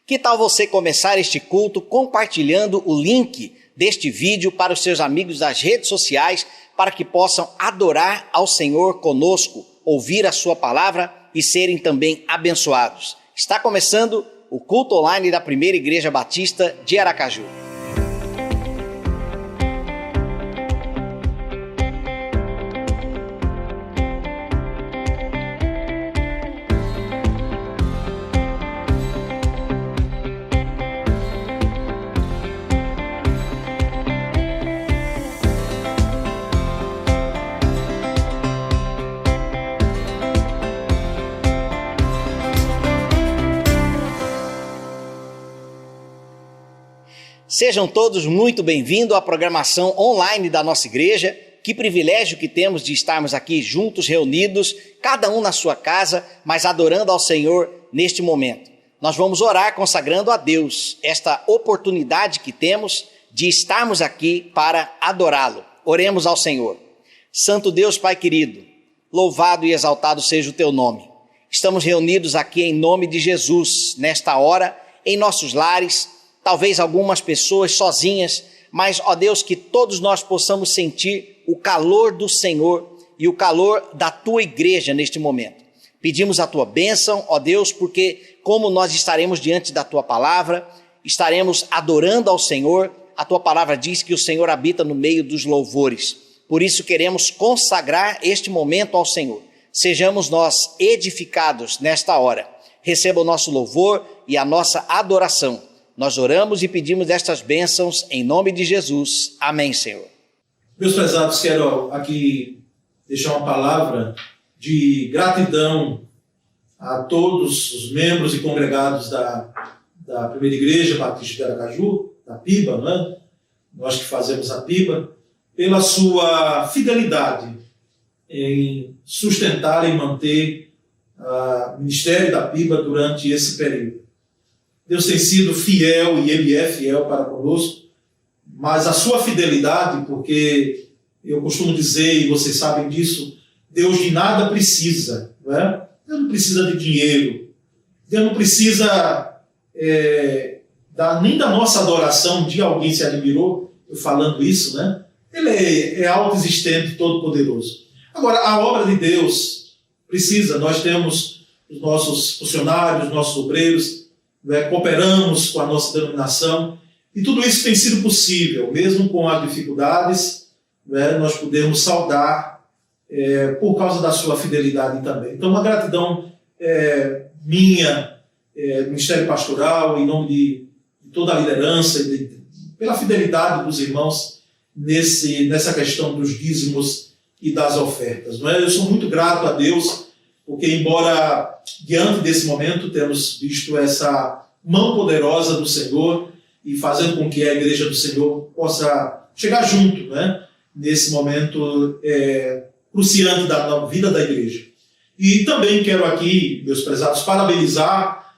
Que tal você começar este culto compartilhando o link deste vídeo para os seus amigos das redes sociais, para que possam adorar ao Senhor conosco, ouvir a sua palavra e serem também abençoados. Está começando o culto online da Primeira Igreja Batista de Aracaju. Sejam todos muito bem-vindos à programação online da nossa igreja. Que privilégio que temos de estarmos aqui juntos, reunidos, cada um na sua casa, mas adorando ao Senhor neste momento. Nós vamos orar consagrando a Deus esta oportunidade que temos de estarmos aqui para adorá-lo. Oremos ao Senhor. Santo Deus, Pai querido, louvado e exaltado seja o teu nome. Estamos reunidos aqui em nome de Jesus, nesta hora, em nossos lares, talvez algumas pessoas sozinhas, mas, ó Deus, que todos nós possamos sentir o calor do Senhor e o calor da tua igreja neste momento. Pedimos a tua bênção, ó Deus, porque como nós estaremos diante da tua palavra, estaremos adorando ao Senhor. A tua palavra diz que o Senhor habita no meio dos louvores. Por isso queremos consagrar este momento ao Senhor. Sejamos nós edificados nesta hora. Receba o nosso louvor e a nossa adoração. Nós oramos e pedimos estas bênçãos em nome de Jesus. Amém, Senhor. Meus prezados, quero aqui deixar uma palavra de gratidão a todos os membros e congregados da Primeira Igreja Batista de Aracaju, da PIBA, né? Nós que fazemos a PIBA, pela sua fidelidade em sustentar e manter o ministério da PIBA durante esse período. Deus tem sido fiel e Ele é fiel para conosco, mas a sua fidelidade, porque eu costumo dizer, e vocês sabem disso, Deus de nada precisa, não é? Deus não precisa de dinheiro, Deus não precisa nem da nossa adoração. De alguém se admirou eu falando isso, né? Ele é autoexistente, todo-poderoso. Agora, a obra de Deus precisa, nós temos os nossos funcionários, os nossos obreiros, cooperamos com a nossa denominação, e tudo isso tem sido possível, mesmo com as dificuldades, nós podemos saudar por causa da sua fidelidade também. Então, uma gratidão minha, do Ministério Pastoral, em nome de toda a liderança, pela fidelidade dos irmãos nessa questão dos dízimos e das ofertas. Eu sou muito grato a Deus, porque embora diante desse momento temos visto essa mão poderosa do Senhor e fazendo com que a igreja do Senhor possa chegar junto, nesse momento cruciante da vida da igreja. E também quero aqui, meus prezados, parabenizar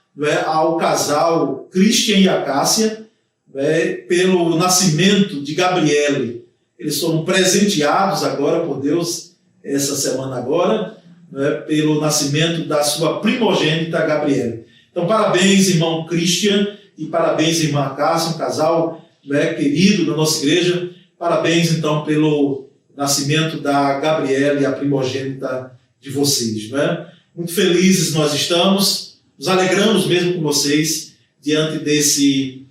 ao casal Christian e a Cássia pelo nascimento de Gabriele. Eles foram presenteados agora por Deus essa semana agora, pelo nascimento da sua primogênita Gabriele. Então, parabéns, irmão Christian, e parabéns, irmã Cássia, um casal querido da nossa igreja. Parabéns, então, pelo nascimento da Gabriele, a primogênita de vocês. Muito felizes nós estamos, nos alegramos mesmo com vocês, diante desse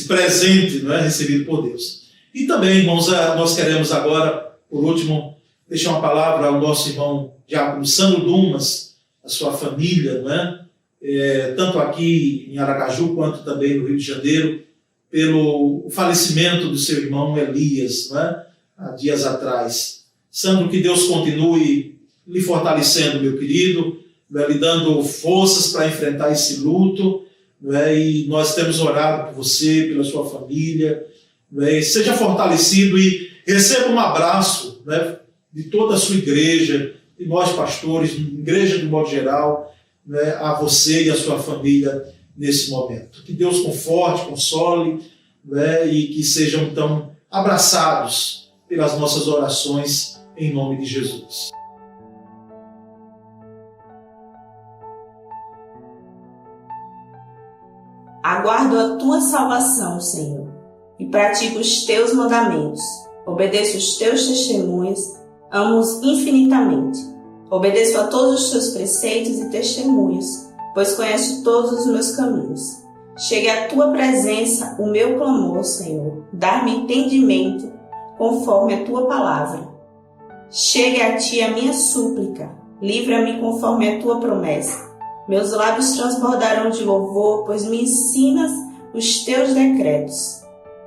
presente recebido por Deus. E também, irmãos, nós queremos agora, por último, deixar uma palavra ao nosso irmão Diácono Sandro Dumas, a sua família, tanto aqui em Aracaju quanto também no Rio de Janeiro, pelo falecimento do seu irmão Elias, há dias atrás. Sandro, que Deus continue lhe fortalecendo, meu querido, lhe dando forças para enfrentar esse luto, e nós temos orado por você, pela sua família, seja fortalecido e receba um abraço de toda a sua igreja, de nós pastores, igreja de modo geral, a você e a sua família nesse momento. Que Deus conforte, console, e que sejam então abraçados pelas nossas orações em nome de Jesus. Aguardo a tua salvação, Senhor, e pratico os teus mandamentos. Obedeço os teus testemunhos, amo-os infinitamente. Obedeço a todos os teus preceitos e testemunhos, pois conheço todos os meus caminhos. Chegue à tua presença o meu clamor, Senhor, dar-me entendimento conforme a tua palavra. Chegue a ti a minha súplica, livra-me conforme a tua promessa. Meus lábios transbordarão de louvor, pois me ensinas os teus decretos.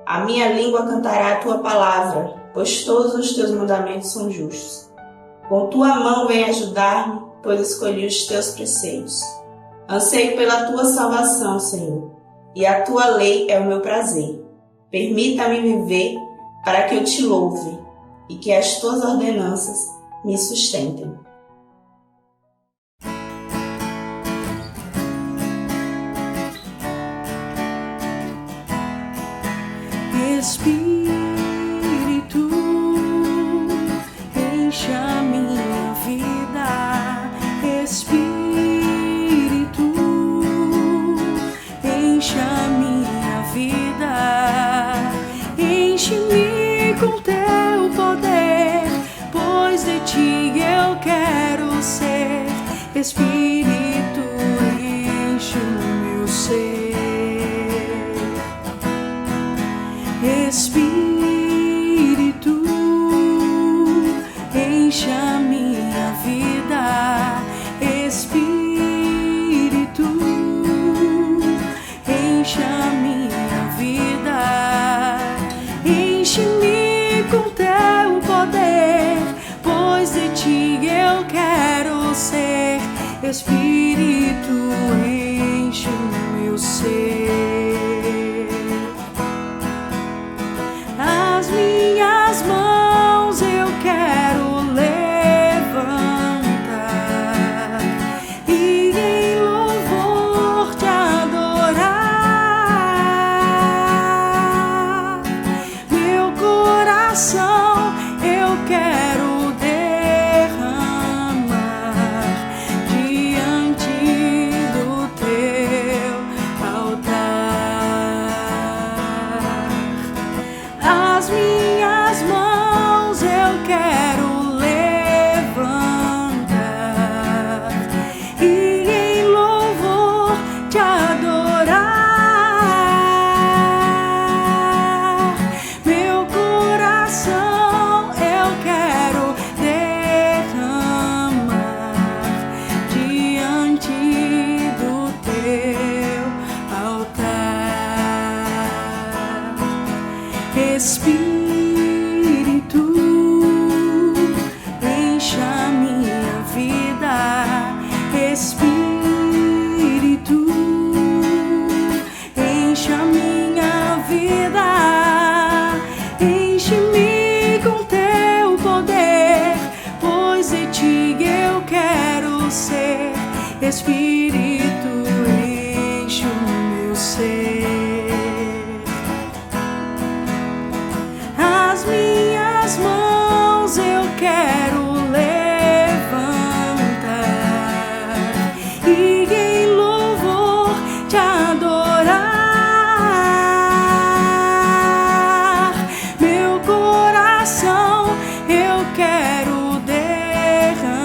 A minha língua cantará a tua palavra, pois todos os teus mandamentos são justos. Com tua mão vem ajudar-me, pois escolhi os teus preceitos. Anseio pela tua salvação, Senhor, e a tua lei é o meu prazer. Permita-me viver para que eu te louve e que as tuas ordenanças me sustentem. Espírito, enche a minha vida. Espírito, enche a minha vida. Enche-me com teu poder, pois de ti eu quero ser. Espírito, enche o meu ser. Espírito, enche a minha vida. Espírito, enche a minha vida. Enche-me com teu poder, pois de ti eu quero ser. Espírito, enche o meu ser. As minhas mãos eu quero levantar e em louvor te adorar. Meu coração eu quero derramar diante do teu altar. As minhas mãos eu quero levantar e em louvor te adorar. Meu coração eu quero derramar diante do teu altar. Espírito, enche a minha vida. Espírito, enche a minha vida. Enche-me com teu poder, pois de ti eu quero ser. Espírito, enche o meu ser. As minhas mãos eu quero levantar e em louvor te adorar. Meu coração eu quero derramar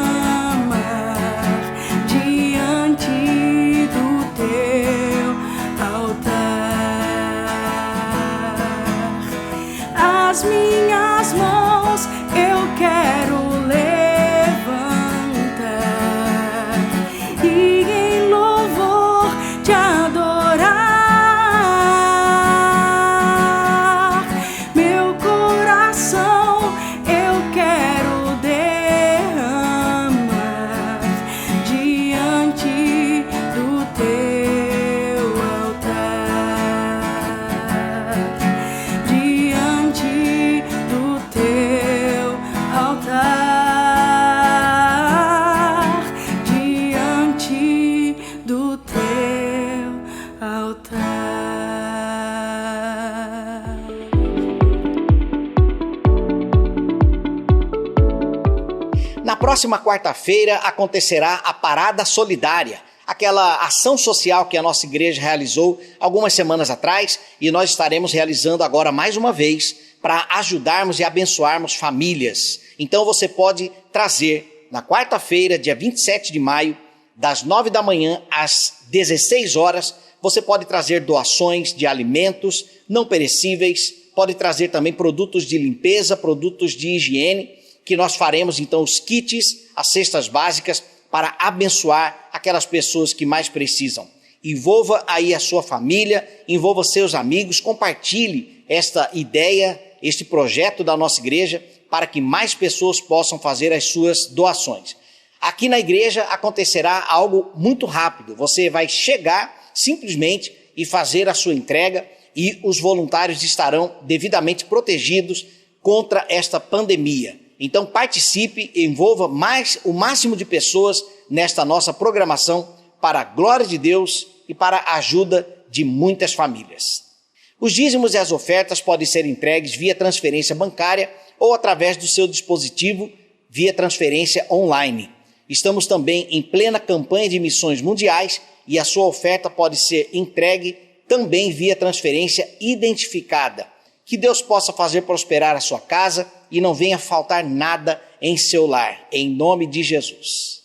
diante do teu altar. As minhas mãos eu quero levantar e em louvor te adorar. Meu coração eu quero derramar diante do teu altar. Diante do teu altar, diante do teu altar. Na próxima quarta-feira acontecerá a Parada Solidária, aquela ação social que a nossa igreja realizou algumas semanas atrás e nós estaremos realizando agora mais uma vez para ajudarmos e abençoarmos famílias. Então você pode trazer na quarta-feira, dia 27 de maio, das 9 da manhã às 16 horas, você pode trazer doações de alimentos não perecíveis, pode trazer também produtos de limpeza, produtos de higiene, que nós faremos então os kits, as cestas básicas, para abençoar aquelas pessoas que mais precisam. Envolva aí a sua família, envolva seus amigos, compartilhe esta ideia, este projeto da nossa igreja, para que mais pessoas possam fazer as suas doações. Aqui na igreja acontecerá algo muito rápido, você vai chegar simplesmente e fazer a sua entrega e os voluntários estarão devidamente protegidos contra esta pandemia. Então participe, envolva o máximo de pessoas nesta nossa programação para a glória de Deus e para a ajuda de muitas famílias. Os dízimos e as ofertas podem ser entregues via transferência bancária ou através do seu dispositivo via transferência online. Estamos também em plena campanha de missões mundiais e a sua oferta pode ser entregue também via transferência identificada. Que Deus possa fazer prosperar a sua casa e não venha faltar nada em seu lar, em nome de Jesus.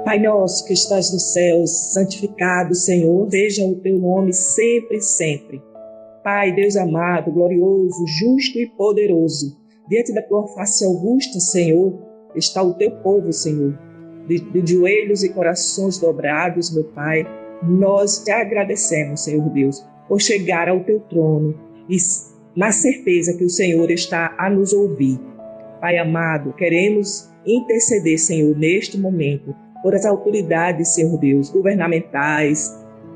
Pai nosso que estás nos céus, santificado, Senhor, seja o teu nome sempre e sempre. Pai, Deus amado, glorioso, justo e poderoso, diante da tua face augusta, Senhor, está o teu povo, Senhor, de joelhos e corações dobrados, meu Pai. Nós te agradecemos, Senhor Deus, por chegar ao teu trono e na certeza que o Senhor está a nos ouvir. Pai amado, queremos interceder, Senhor, neste momento, por as autoridades, Senhor Deus, governamentais,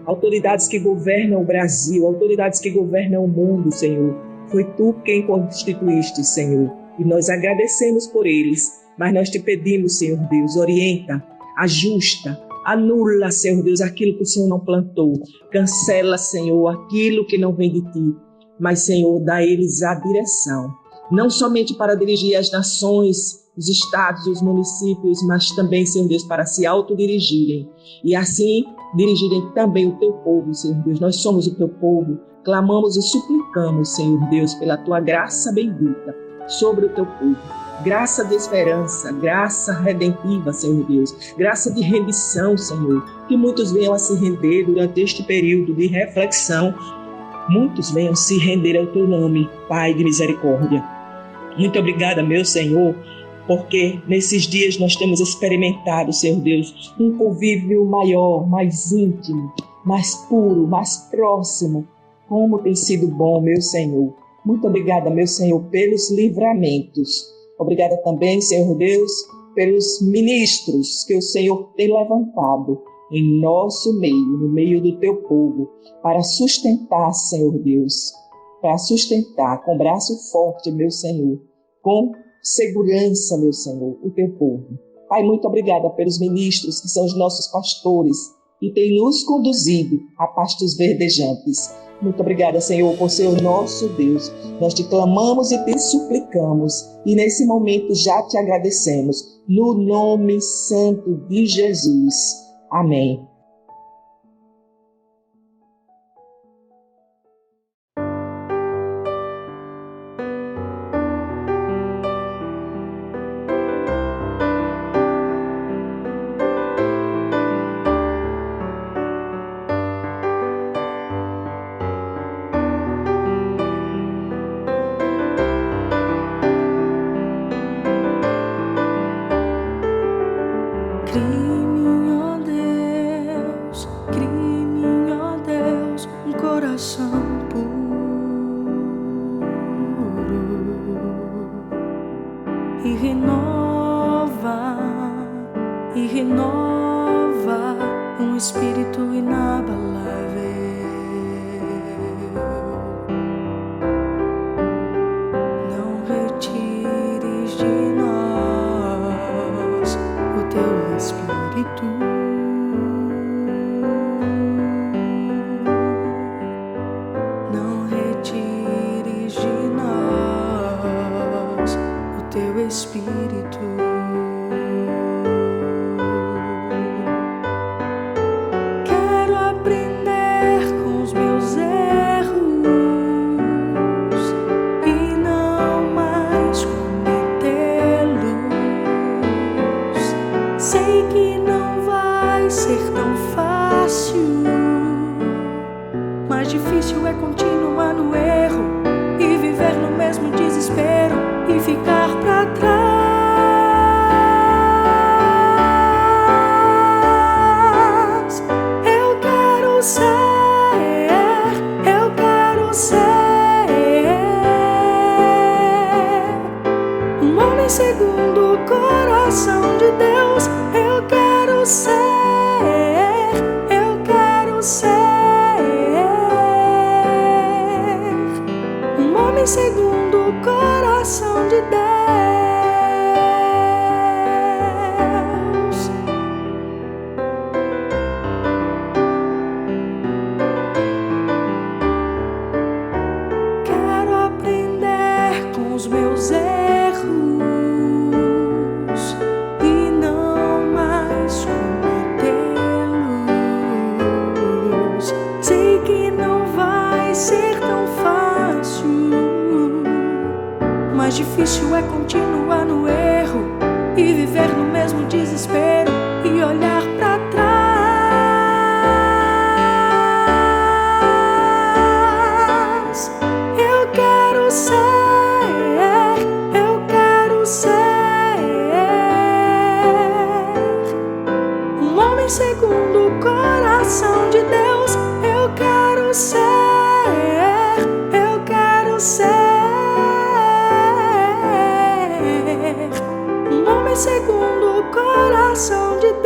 autoridades que governam o Brasil, autoridades que governam o mundo, Senhor. Foi Tu quem constituíste, Senhor, e nós agradecemos por eles, mas nós te pedimos, Senhor Deus, orienta, ajusta, anula, Senhor Deus, aquilo que o Senhor não plantou, cancela, Senhor, aquilo que não vem de Ti, mas, Senhor, dá a eles a direção, não somente para dirigir as nações, os estados e os municípios, mas também, Senhor Deus, para se autodirigirem e assim dirigirem também o Teu povo, Senhor Deus. Nós somos o Teu povo, clamamos e suplicamos, Senhor Deus, pela Tua graça bendita sobre o Teu povo. Graça de esperança, graça redentiva, Senhor Deus, graça de rendição, Senhor, que muitos venham a se render durante este período de reflexão, muitos venham se render ao Teu nome, Pai de misericórdia. Muito obrigada, meu Senhor, porque nesses dias nós temos experimentado, Senhor Deus, um convívio maior, mais íntimo, mais puro, mais próximo. Como tem sido bom, meu Senhor. Muito obrigada, meu Senhor, pelos livramentos. Obrigada também, Senhor Deus, pelos ministros que o Senhor tem levantado em nosso meio, no meio do Teu povo, para sustentar, Senhor Deus, para sustentar com braço forte, meu Senhor, com segurança, meu Senhor, o Teu povo. Pai, muito obrigada pelos ministros que são os nossos pastores e têm nos conduzido a pastos verdejantes. Muito obrigada, Senhor, por ser o nosso Deus. Nós te clamamos e te suplicamos e nesse momento já te agradecemos. No nome santo de Jesus. Amém. Segundo o coração de Deus. Quero aprender com os meus erros e não mais cometê-los. Sei que não vai ser tão fácil, mais difícil é continuar no erro e viver no mesmo desespero e olhar homem segundo o coração de Deus. Eu quero ser, eu quero ser um homem segundo o coração de Deus.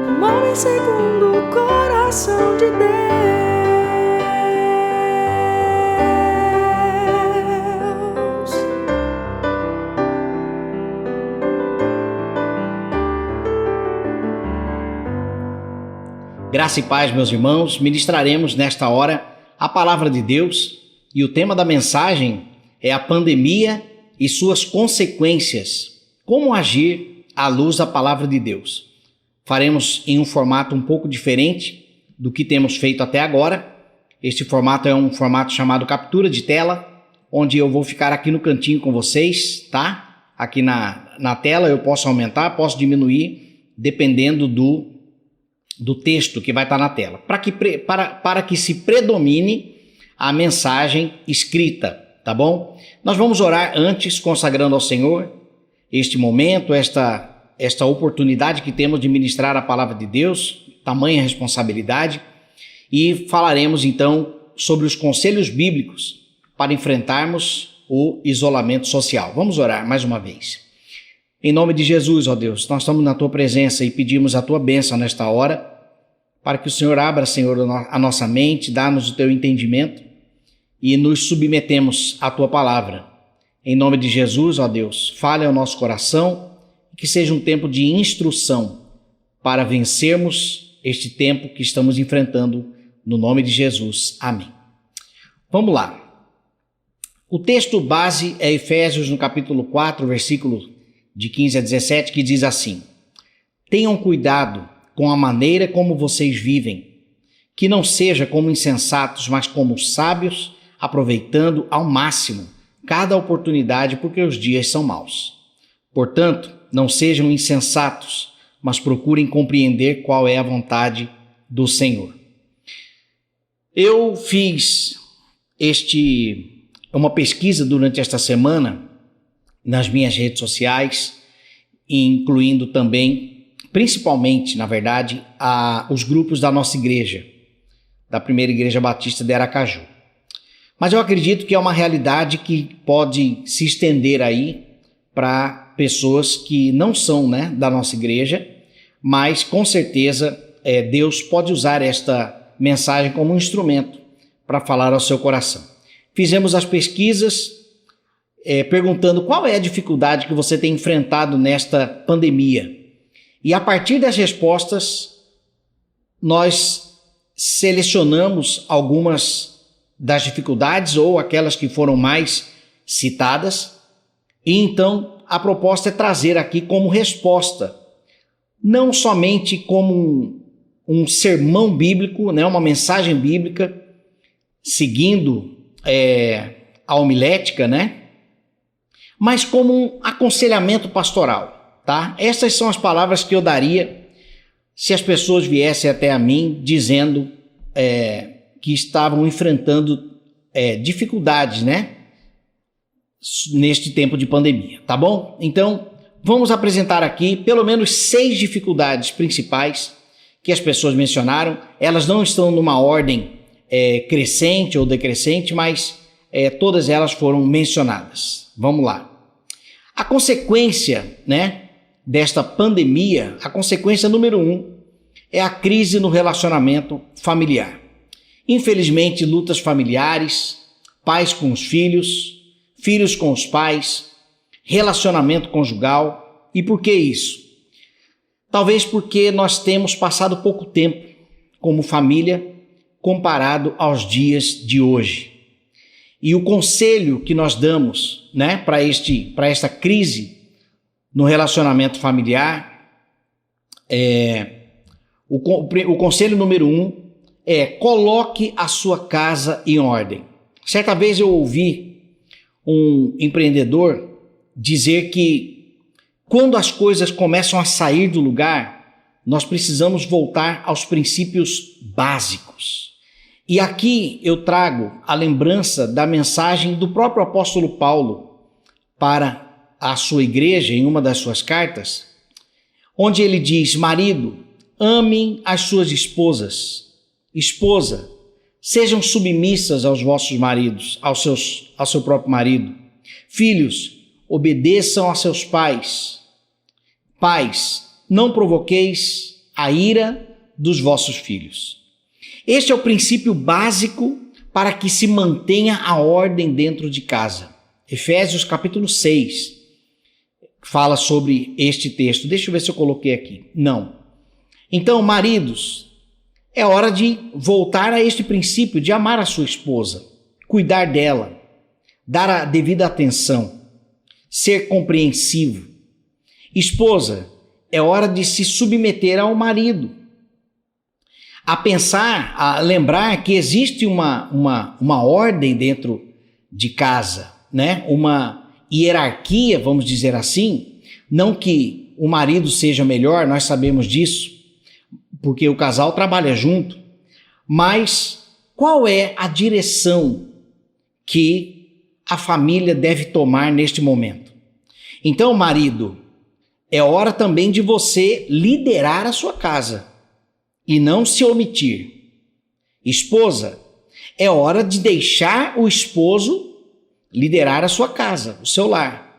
Um homem segundo o coração de Deus. Graça e paz, meus irmãos, ministraremos nesta hora a palavra de Deus e o tema da mensagem é a pandemia e suas consequências. Como agir à luz da palavra de Deus? Faremos em um formato um pouco diferente do que temos feito até agora. Este formato é um formato chamado captura de tela, onde eu vou ficar aqui no cantinho com vocês, tá? Aqui na tela eu posso aumentar, posso diminuir, dependendo do texto que vai estar na tela, para que se predomine a mensagem escrita, tá bom? Nós vamos orar antes, consagrando ao Senhor este momento, esta oportunidade que temos de ministrar a palavra de Deus, tamanha responsabilidade, e falaremos então sobre os conselhos bíblicos para enfrentarmos o isolamento social. Vamos orar mais uma vez. Em nome de Jesus, ó Deus, nós estamos na Tua presença e pedimos a Tua bênção nesta hora, para que o Senhor abra, Senhor, a nossa mente, dá-nos o Teu entendimento e nos submetemos à Tua palavra. Em nome de Jesus, ó Deus, fale ao nosso coração e que seja um tempo de instrução para vencermos este tempo que estamos enfrentando, no nome de Jesus. Amém. Vamos lá. O texto base é Efésios, no capítulo 4, versículo de 15 a 17, que diz assim: tenham cuidado com a maneira como vocês vivem, que não seja como insensatos, mas como sábios, aproveitando ao máximo cada oportunidade, porque os dias são maus. Portanto, não sejam insensatos, mas procurem compreender qual é a vontade do Senhor. Eu fiz uma pesquisa durante esta semana nas minhas redes sociais, incluindo também, principalmente, na verdade, os grupos da nossa igreja, da Primeira Igreja Batista de Aracaju. Mas eu acredito que é uma realidade que pode se estender aí para pessoas que não são, da nossa igreja, mas com certeza Deus pode usar esta mensagem como um instrumento para falar ao seu coração. Fizemos as pesquisas perguntando qual é a dificuldade que você tem enfrentado nesta pandemia. E a partir das respostas, nós selecionamos algumas das dificuldades ou aquelas que foram mais citadas. E então a proposta é trazer aqui como resposta, não somente como um sermão bíblico, uma mensagem bíblica, seguindo a homilética, mas como um aconselhamento pastoral, tá? Essas são as palavras que eu daria se as pessoas viessem até a mim dizendo que estavam enfrentando dificuldades, neste tempo de pandemia, tá bom? Então, vamos apresentar aqui pelo menos 6 dificuldades principais que as pessoas mencionaram. Elas não estão numa ordem crescente ou decrescente, mas todas elas foram mencionadas. Vamos lá. A consequência, desta pandemia, a consequência número 1 é a crise no relacionamento familiar. Infelizmente, lutas familiares, pais com os filhos, filhos com os pais, relacionamento conjugal. E por que isso? Talvez porque nós temos passado pouco tempo como família comparado aos dias de hoje. E o conselho que nós damos, para esta crise no relacionamento familiar, o conselho número 1 é: coloque a sua casa em ordem. Certa vez eu ouvi um empreendedor dizer que quando as coisas começam a sair do lugar, nós precisamos voltar aos princípios básicos. E aqui eu trago a lembrança da mensagem do próprio apóstolo Paulo para a sua igreja, em uma das suas cartas, onde ele diz: marido, amem as suas esposas. Esposa, sejam submissas aos vossos maridos, ao seu próprio marido. Filhos, obedeçam a seus pais. Pais, não provoqueis a ira dos vossos filhos. Este é o princípio básico para que se mantenha a ordem dentro de casa. Efésios capítulo 6 fala sobre este texto. Deixa eu ver se eu coloquei aqui. Não. Então, maridos, é hora de voltar a este princípio de amar a sua esposa, cuidar dela, dar a devida atenção, ser compreensivo. Esposa, é hora de se submeter ao marido. A pensar, a lembrar que existe uma ordem dentro de casa, né? Uma hierarquia, vamos dizer assim. Não que o marido seja melhor, nós sabemos disso, porque o casal trabalha junto. Mas qual é a direção que a família deve tomar neste momento? Então, marido, é hora também de você liderar a sua casa e não se omitir. Esposa, é hora de deixar o esposo liderar a sua casa, o seu lar,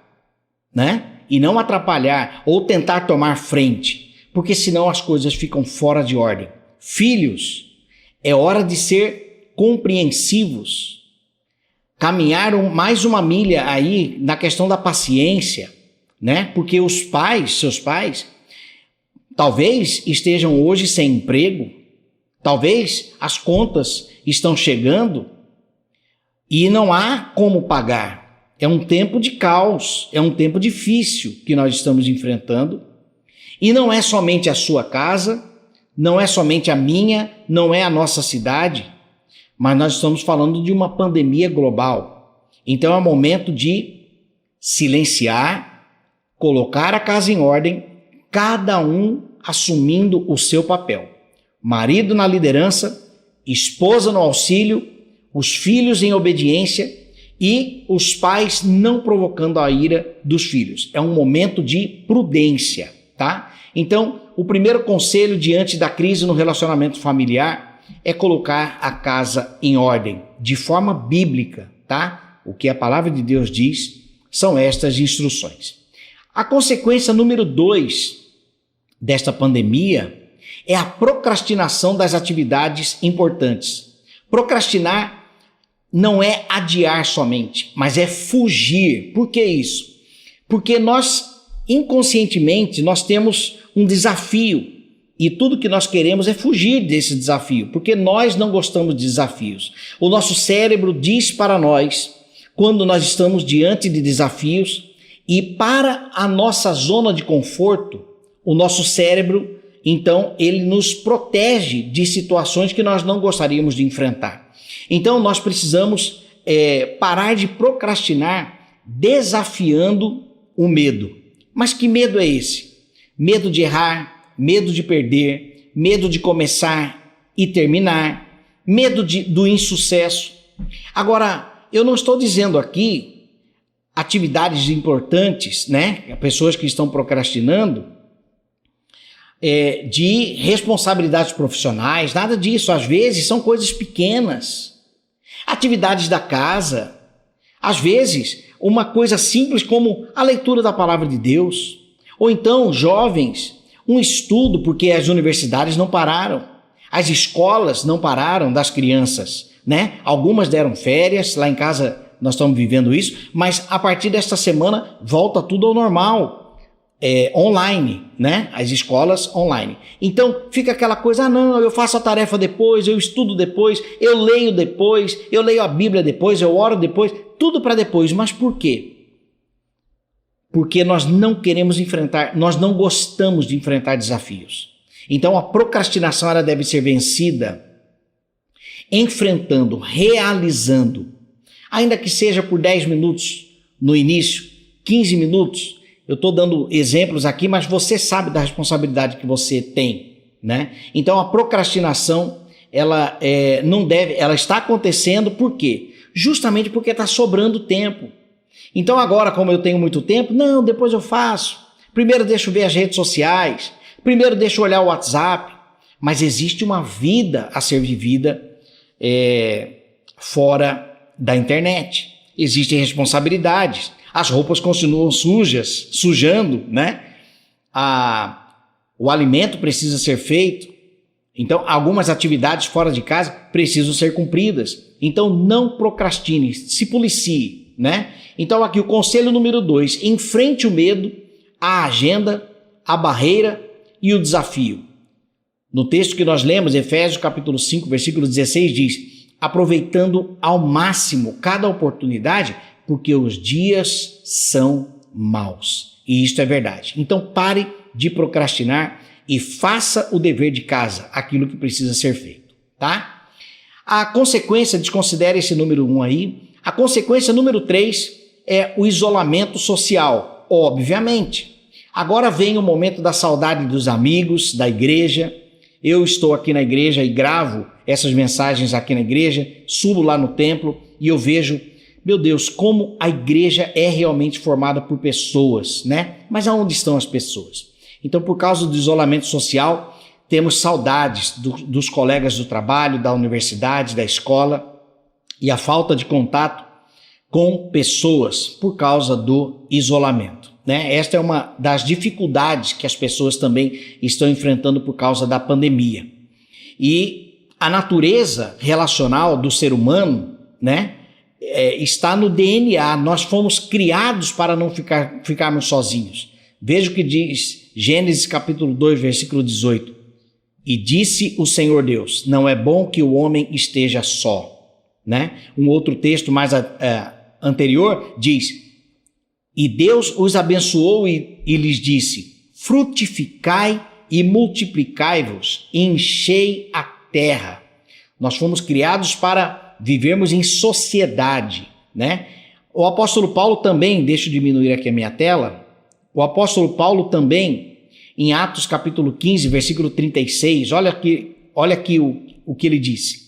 né? E não atrapalhar ou tentar tomar frente, porque senão as coisas ficam fora de ordem. Filhos, é hora de ser compreensivos, caminhar mais uma milha aí na questão da paciência, né? Porque os pais, seus pais, talvez estejam hoje sem emprego, talvez as contas estão chegando e não há como pagar. É um tempo de caos, é um tempo difícil que nós estamos enfrentando. E não é somente a sua casa, não é somente a minha, não é a nossa cidade, mas nós estamos falando de uma pandemia global. Então é momento de silenciar, colocar a casa em ordem, cada um assumindo o seu papel. Marido na liderança, esposa no auxílio, os filhos em obediência e os pais não provocando a ira dos filhos. É um momento de prudência, tá? Então, o primeiro conselho diante da crise no relacionamento familiar é colocar a casa em ordem, de forma bíblica, tá? O que a palavra de Deus diz são estas instruções. A consequência número 2 desta pandemia é a procrastinação das atividades importantes. Procrastinar não é adiar somente, mas é fugir. Por que isso? Porque nós, inconscientemente, nós temos um desafio e tudo que nós queremos é fugir desse desafio, porque nós não gostamos de desafios. O nosso cérebro diz para nós, quando nós estamos diante de desafios, e para a nossa zona de conforto, o nosso cérebro, então, ele nos protege de situações que nós não gostaríamos de enfrentar. Então, nós precisamos parar de procrastinar desafiando o medo. Mas que medo é esse? Medo de errar, medo de perder, medo de começar e terminar, medo do insucesso. Agora, eu não estou dizendo aqui atividades importantes, né? Pessoas que estão procrastinando, de responsabilidades profissionais, nada disso. Às vezes são coisas pequenas. Atividades da casa. Às vezes, uma coisa simples como a leitura da palavra de Deus. Ou então, jovens, um estudo, porque as universidades não pararam. As escolas não pararam das crianças, né? Algumas deram férias, lá em casa nós estamos vivendo isso, mas a partir desta semana volta tudo ao normal, online, né? As escolas online. Então fica aquela coisa, não, eu faço a tarefa depois, eu estudo depois, eu leio a Bíblia depois, eu oro depois, tudo para depois. Mas por quê? Porque nós não queremos enfrentar, nós não gostamos de enfrentar desafios. Então a procrastinação ela deve ser vencida enfrentando, realizando, ainda que seja por 10 minutos no início, 15 minutos. Eu estou dando exemplos aqui, mas você sabe da responsabilidade que você tem, né? Então a procrastinação ela ela está acontecendo por quê? Justamente porque está sobrando tempo. Então agora, como eu tenho muito tempo, não, depois eu faço. Primeiro deixa eu ver as redes sociais, primeiro deixa eu olhar o WhatsApp. Mas existe uma vida a ser vivida fora da internet. Existem responsabilidades. As roupas continuam sujas, sujando, né? O alimento precisa ser feito. Então, algumas atividades fora de casa precisam ser cumpridas. Então, não procrastine, se policie, né? Então, aqui o conselho número 2, enfrente o medo, a agenda, a barreira e o desafio. No texto que nós lemos, Efésios capítulo 5, versículo 16, diz: aproveitando ao máximo cada oportunidade, porque os dias são maus. E isto é verdade. Então pare de procrastinar e faça o dever de casa, aquilo que precisa ser feito, tá? A consequência, desconsidere esse número 1 aí, a consequência número 3 é o isolamento social, obviamente. Agora vem o momento da saudade dos amigos, da igreja. Eu estou aqui na igreja e gravo essas mensagens aqui na igreja, subo lá no templo e eu vejo, meu Deus, como a igreja é realmente formada por pessoas, né? Mas aonde estão as pessoas? Então, por causa do isolamento social, temos saudades dos colegas do trabalho, da universidade, da escola e a falta de contato com pessoas por causa do isolamento, né? Esta é uma das dificuldades que as pessoas também estão enfrentando por causa da pandemia. E a natureza relacional do ser humano, né, está no DNA. Nós fomos criados para não ficarmos sozinhos. Veja o que diz Gênesis capítulo 2, versículo 18. E disse o Senhor Deus, não é bom que o homem esteja só, né? Um outro texto mais anterior diz, e Deus os abençoou e lhes disse, frutificai e multiplicai-vos, e enchei a terra. Nós fomos criados para vivermos em sociedade, né? O apóstolo Paulo também, deixa eu diminuir aqui a minha tela, o apóstolo Paulo também, em Atos capítulo 15, versículo 36, olha aqui o que ele disse.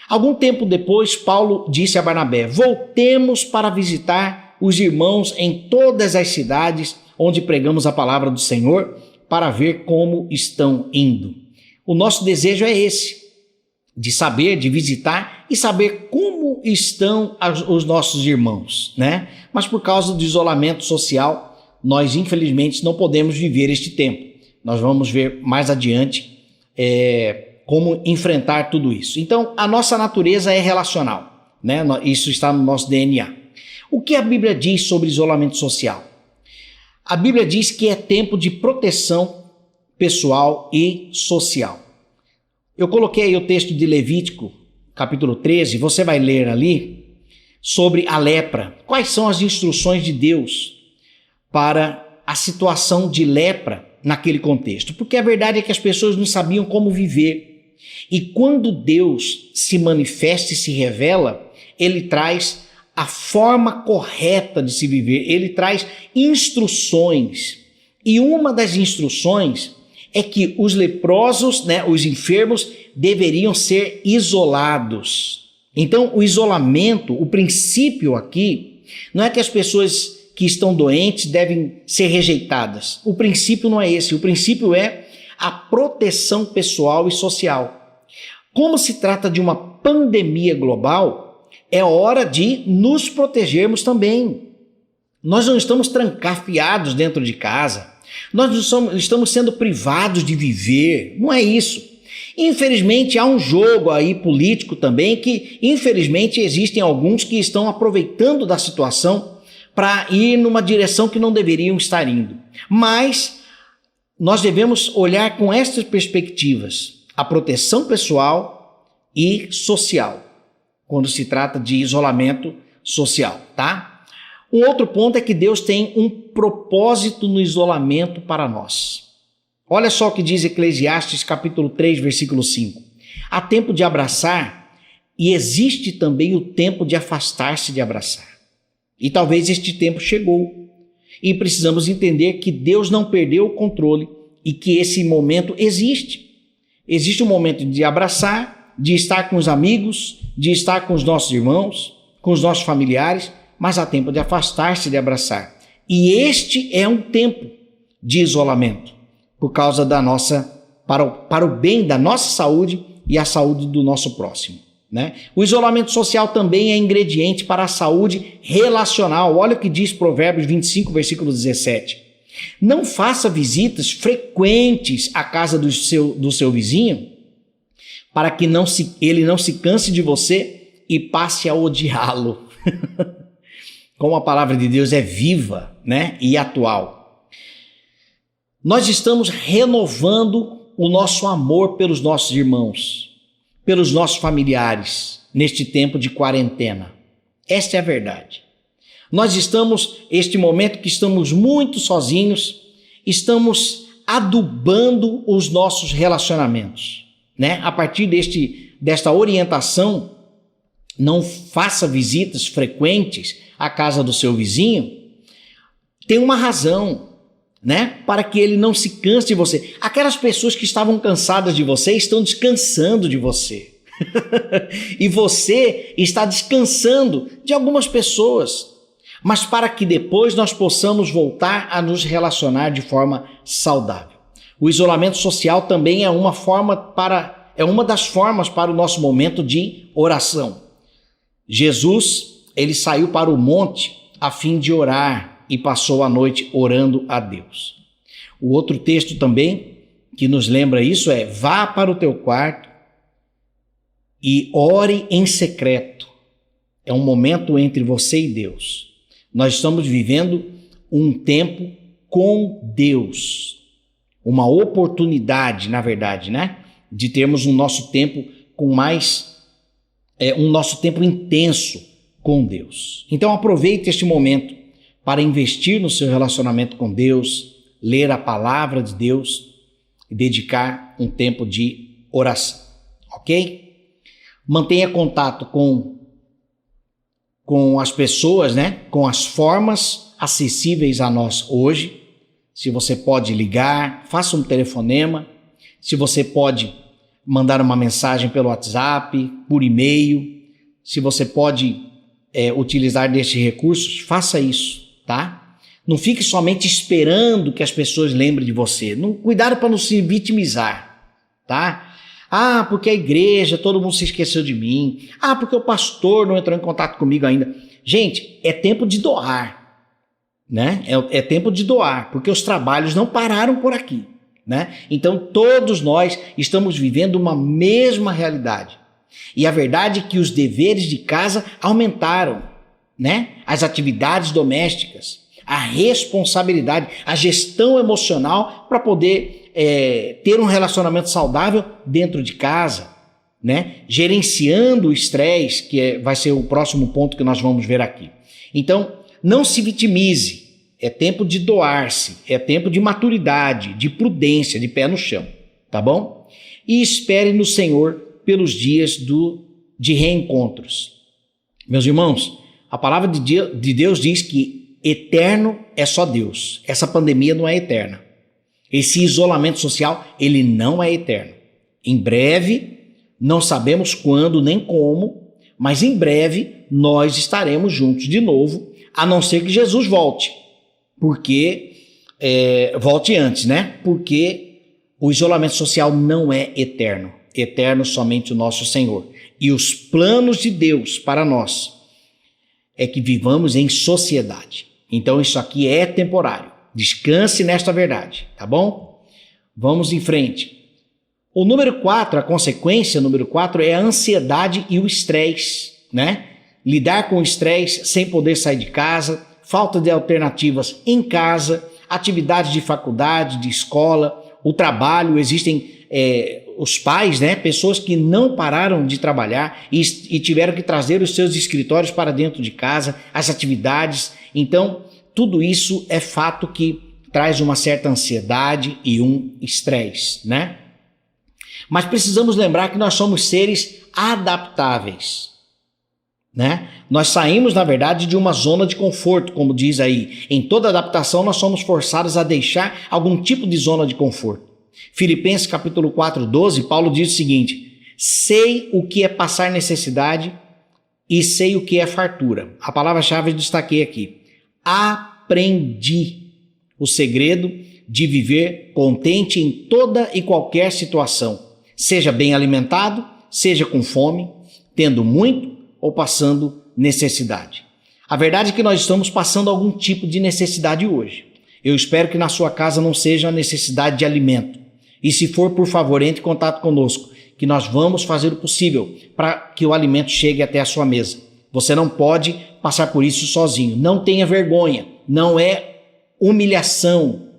Algum tempo depois, Paulo disse a Barnabé, voltemos para visitar os irmãos em todas as cidades onde pregamos a palavra do Senhor, para ver como estão indo. O nosso desejo é esse, de saber, de visitar e saber como estão os nossos irmãos, né? Mas por causa do isolamento social, nós infelizmente não podemos viver este tempo. Nós vamos ver mais adiante como enfrentar tudo isso. Então, a nossa natureza é relacional, né? Isso está no nosso DNA. O que a Bíblia diz sobre isolamento social? A Bíblia diz que é tempo de proteção pessoal e social. Eu coloquei aí o texto de Levítico, capítulo 13, você vai ler ali sobre a lepra. Quais são as instruções de Deus para a situação de lepra naquele contexto? Porque a verdade é que as pessoas não sabiam como viver. E quando Deus se manifesta e se revela, ele traz a forma correta de se viver, ele traz instruções. E uma das instruções é que os leprosos, né, os enfermos, deveriam ser isolados. Então, o isolamento, o princípio aqui, não é que as pessoas que estão doentes devem ser rejeitadas. O princípio não é esse. O princípio é a proteção pessoal e social. Como se trata de uma pandemia global, é hora de nos protegermos também. Nós não estamos trancafiados dentro de casa. Nós não estamos sendo privados de viver. Não é isso. Infelizmente, há um jogo aí político também que, infelizmente, existem alguns que estão aproveitando da situação para ir numa direção que não deveriam estar indo. Mas nós devemos olhar com estas perspectivas, a proteção pessoal e social, quando se trata de isolamento social, tá? Um outro ponto é que Deus tem um propósito no isolamento para nós. Olha só o que diz Eclesiastes capítulo 3, versículo 5. Há tempo de abraçar e existe também o tempo de afastar-se de abraçar. E talvez este tempo chegou. E precisamos entender que Deus não perdeu o controle e que esse momento existe. Existe um momento de abraçar de estar com os amigos, de estar com os nossos irmãos, com os nossos familiares, mas há tempo de afastar-se, de abraçar. E este é um tempo de isolamento, por causa da para o bem da nossa saúde e a saúde do nosso próximo, né? O isolamento social também é ingrediente para a saúde relacional. Olha o que diz Provérbios 25, versículo 17. Não faça visitas frequentes à casa do seu vizinho, para que ele não se canse de você e passe a odiá-lo. Como a palavra de Deus é viva, né, e atual. Nós estamos renovando o nosso amor pelos nossos irmãos, pelos nossos familiares, neste tempo de quarentena. Esta é a verdade. Nós este momento que estamos muito sozinhos, estamos adubando os nossos relacionamentos, né? A partir desta orientação, não faça visitas frequentes à casa do seu vizinho, tem uma razão, né? Para que ele não se canse de você. Aquelas pessoas que estavam cansadas de você estão descansando de você. E você está descansando de algumas pessoas. Mas para que depois nós possamos voltar a nos relacionar de forma saudável. O isolamento social também é uma das formas para o nosso momento de oração. Jesus, ele saiu para o monte a fim de orar e passou a noite orando a Deus. O outro texto também que nos lembra isso é: vá para o teu quarto e ore em secreto. É um momento entre você e Deus. Nós estamos vivendo um tempo com Deus, uma oportunidade, na verdade, né, de termos um nosso tempo um nosso tempo intenso com Deus. Então aproveite este momento para investir no seu relacionamento com Deus, ler a palavra de Deus e dedicar um tempo de oração, ok? Mantenha contato com as pessoas, né? Com as formas acessíveis a nós hoje. Se você pode ligar, faça um telefonema. Se você pode mandar uma mensagem pelo WhatsApp, por e-mail. Se você pode utilizar destes recursos, faça isso, tá? Não fique somente esperando que as pessoas lembrem de você. Cuidado para não se vitimizar, tá? Ah, porque a igreja, todo mundo se esqueceu de mim. Ah, porque o pastor não entrou em contato comigo ainda. Gente, é tempo de doar, né? É tempo de doar, porque os trabalhos não pararam por aqui, né? Então, todos nós estamos vivendo uma mesma realidade. E a verdade é que os deveres de casa aumentaram, né? As atividades domésticas, a responsabilidade, a gestão emocional para poder ter um relacionamento saudável dentro de casa, né? Gerenciando o estresse, que vai ser o próximo ponto que nós vamos ver aqui. Então, não se vitimize. É tempo de doar-se, é tempo de maturidade, de prudência, de pé no chão, tá bom? E espere no Senhor pelos dias de reencontros. Meus irmãos, a palavra de Deus diz que eterno é só Deus. Essa pandemia não é eterna. Esse isolamento social, ele não é eterno. Em breve, não sabemos quando nem como, mas em breve nós estaremos juntos de novo, a não ser que Jesus volte. Volte antes, né? Porque o isolamento social não é eterno. Eterno somente o nosso Senhor. E os planos de Deus para nós é que vivamos em sociedade. Então isso aqui é temporário. Descanse nesta verdade, tá bom? Vamos em frente. O número 4, a consequência número 4 é a ansiedade e o estresse, né? Lidar com o estresse sem poder sair de casa, falta de alternativas em casa, atividades de faculdade, de escola, o trabalho, existem os pais, né? Pessoas que não pararam de trabalhar e tiveram que trazer os seus escritórios para dentro de casa, as atividades. Então, tudo isso é fato que traz uma certa ansiedade e um estresse, né? Mas precisamos lembrar que nós somos seres adaptáveis, né? Nós saímos, na verdade, de uma zona de conforto, como diz aí. Em toda adaptação, nós somos forçados a deixar algum tipo de zona de conforto. Filipenses capítulo 4, 12, Paulo diz o seguinte: sei o que é passar necessidade e sei o que é fartura. A palavra-chave eu destaquei aqui. Aprendi o segredo de viver contente em toda e qualquer situação, seja bem alimentado, seja com fome, tendo muito ou passando necessidade. A verdade é que nós estamos passando algum tipo de necessidade hoje. Eu espero que na sua casa não seja a necessidade de alimento. E se for, por favor, entre em contato conosco, que nós vamos fazer o possível para que o alimento chegue até a sua mesa. Você não pode passar por isso sozinho. Não tenha vergonha. Não é humilhação,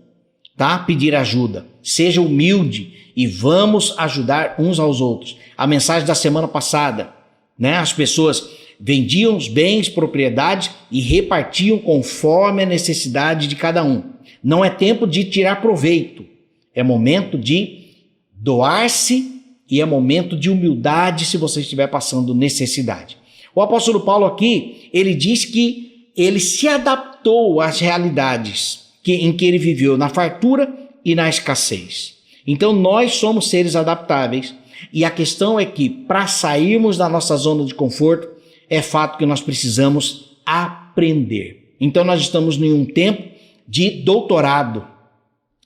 tá? Pedir ajuda. Seja humilde e vamos ajudar uns aos outros. A mensagem da semana passada, né? As pessoas vendiam os bens, propriedades e repartiam conforme a necessidade de cada um. Não é tempo de tirar proveito. É momento de doar-se e é momento de humildade se você estiver passando necessidade. O apóstolo Paulo aqui, ele diz que ele se adaptou às realidades em que ele viveu, na fartura e na escassez. Então nós somos seres adaptáveis e a questão é que para sairmos da nossa zona de conforto, é fato que nós precisamos aprender. Então nós estamos em um tempo de doutorado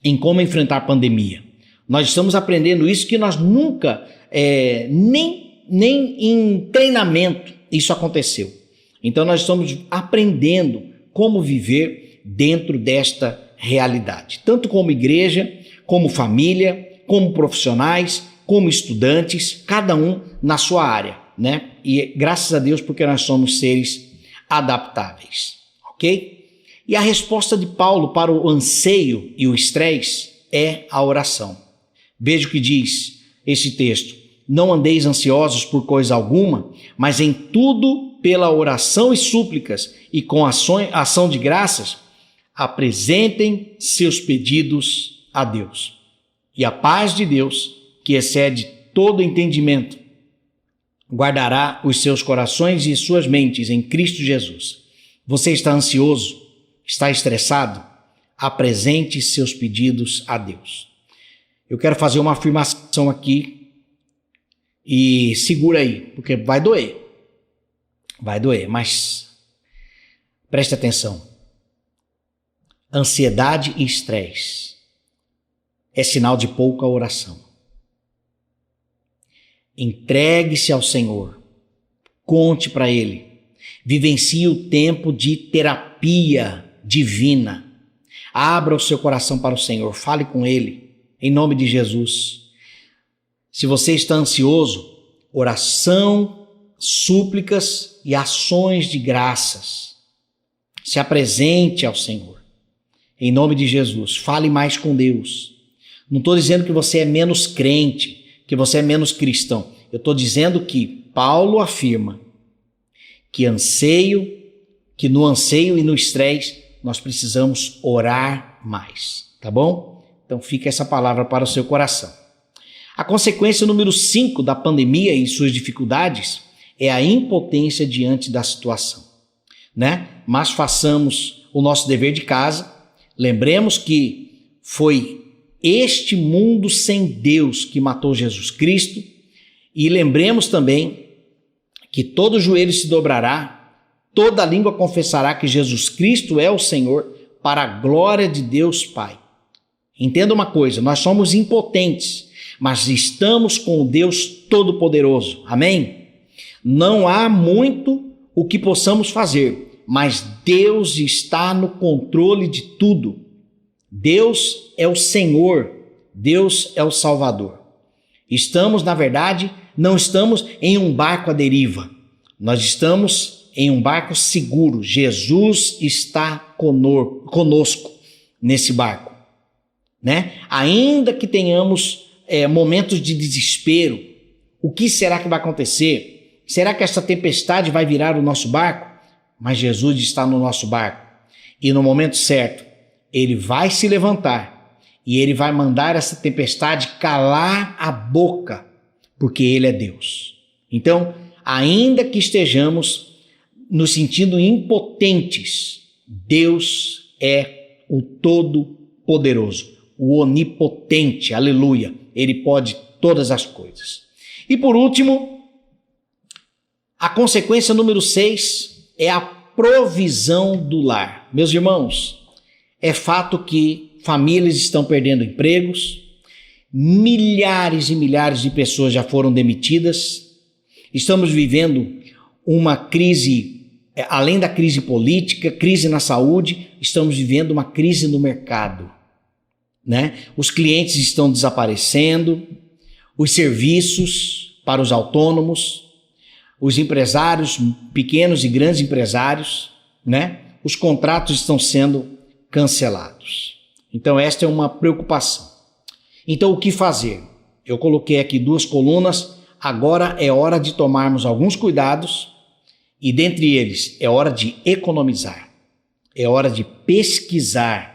em como enfrentar a pandemia. Nós estamos aprendendo isso que nós nunca, nem em treinamento, isso aconteceu. Então nós estamos aprendendo como viver dentro desta realidade. Tanto como igreja, como família, como profissionais, como estudantes, cada um na sua área, né? E graças a Deus porque nós somos seres adaptáveis, ok? E a resposta de Paulo para o anseio e o estresse é a oração. Veja o que diz esse texto. Não andeis ansiosos por coisa alguma, mas em tudo pela oração e súplicas e com ação de graças, apresentem seus pedidos a Deus. E a paz de Deus, que excede todo entendimento, guardará os seus corações e suas mentes em Cristo Jesus. Você está ansioso? Está estressado? Apresente seus pedidos a Deus. Eu quero fazer uma afirmação aqui e segura aí, porque vai doer. Vai doer, mas preste atenção. Ansiedade e estresse é sinal de pouca oração. Entregue-se ao Senhor. Conte para Ele. Vivencie o tempo de terapia divina. Abra o seu coração para o Senhor. Fale com Ele, em nome de Jesus. Se você está ansioso, oração, súplicas e ações de graças. Se apresente ao Senhor. Em nome de Jesus, fale mais com Deus. Não estou dizendo que você é menos crente, que você é menos cristão. Eu estou dizendo que Paulo afirma que no anseio e no estresse, nós precisamos orar mais, tá bom? Então fica essa palavra para o seu coração. A consequência número 5 da pandemia e suas dificuldades é a impotência diante da situação, né? Mas façamos o nosso dever de casa. Lembremos que foi este mundo sem Deus que matou Jesus Cristo e lembremos também que todo joelho se dobrará, toda língua confessará que Jesus Cristo é o Senhor para a glória de Deus Pai. Entenda uma coisa, nós somos impotentes, mas estamos com o Deus Todo-Poderoso. Amém? Não há muito o que possamos fazer, mas Deus está no controle de tudo. Deus é o Senhor, Deus é o Salvador. Estamos, na verdade, não estamos em um barco à deriva. Nós estamos em um barco seguro. Jesus está conosco nesse barco, né? Ainda que tenhamos momentos de desespero, o que será que vai acontecer? Será que essa tempestade vai virar o nosso barco? Mas Jesus está no nosso barco. E no momento certo, Ele vai se levantar e Ele vai mandar essa tempestade calar a boca, porque Ele é Deus. Então, ainda que estejamos nos sentindo impotentes, Deus é o Todo-Poderoso, o Onipotente, aleluia. Ele pode todas as coisas. E por último, a consequência número 6 é a provisão do lar. Meus irmãos, é fato que famílias estão perdendo empregos, milhares e milhares de pessoas já foram demitidas, estamos vivendo uma crise, além da crise política, crise na saúde, estamos vivendo uma crise no mercado, né? Os clientes estão desaparecendo, os serviços para os autônomos, os empresários, pequenos e grandes empresários, né? Os contratos estão sendo cancelados. Então esta é uma preocupação. Então o que fazer? Eu coloquei aqui 2 colunas. Agora é hora de tomarmos alguns cuidados e dentre eles é hora de economizar. É hora de pesquisar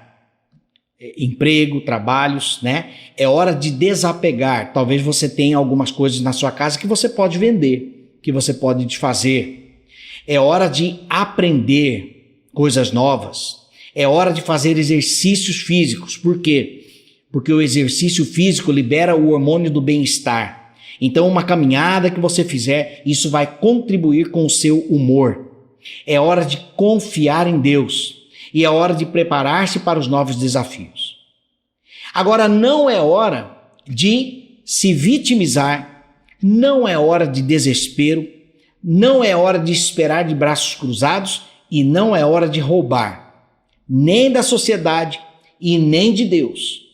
emprego, trabalhos, né? É hora de desapegar. Talvez você tenha algumas coisas na sua casa que você pode vender, que você pode desfazer. É hora de aprender coisas novas. É hora de fazer exercícios físicos. Por quê? Porque o exercício físico libera o hormônio do bem-estar. Então, uma caminhada que você fizer, isso vai contribuir com o seu humor. É hora de confiar em Deus. E é hora de preparar-se para os novos desafios. Agora, não é hora de se vitimizar, não é hora de desespero, não é hora de esperar de braços cruzados e não é hora de roubar, nem da sociedade e nem de Deus.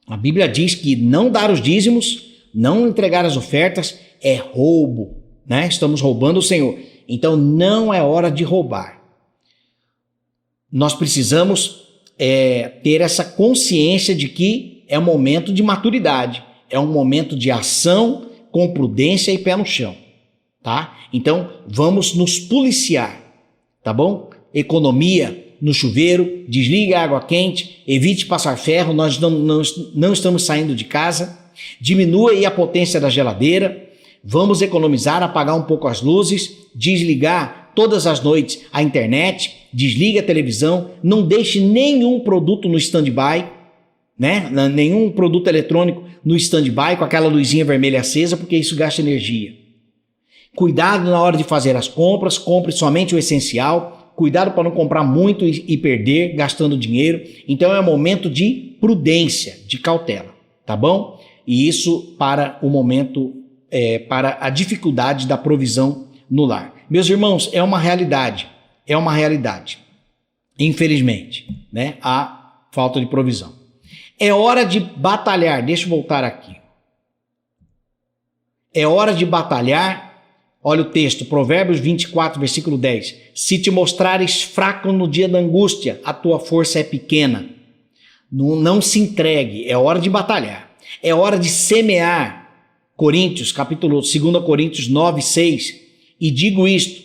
A Bíblia diz que não dar os dízimos, não entregar as ofertas é roubo, né? Estamos roubando o Senhor. Então não é hora de roubar. Nós precisamos ter essa consciência de que é um momento de maturidade, é um momento de ação com prudência e pé no chão, tá? Então vamos nos policiar, tá bom? Economia no chuveiro, desligue a água quente, evite passar ferro, nós não estamos saindo de casa, diminua aí a potência da geladeira, vamos economizar, apagar um pouco as luzes, desligar todas as noites a internet, desligue a televisão, não deixe nenhum produto no stand-by, né? Nenhum produto eletrônico no stand-by com aquela luzinha vermelha acesa, porque isso gasta energia. Cuidado na hora de fazer as compras, compre somente o essencial, cuidado para não comprar muito e perder, gastando dinheiro. Então é um momento de prudência, de cautela, tá bom? E isso para o momento, para a dificuldade da provisão no lar. Meus irmãos, é uma realidade, infelizmente, né? A falta de provisão. É hora de batalhar, deixa eu voltar aqui. É hora de batalhar. Olha o texto, Provérbios 24, versículo 10. Se te mostrares fraco no dia da angústia, a tua força é pequena. Não se entregue, é hora de batalhar. É hora de semear. Coríntios, 2 Coríntios 9, 6. E digo isto,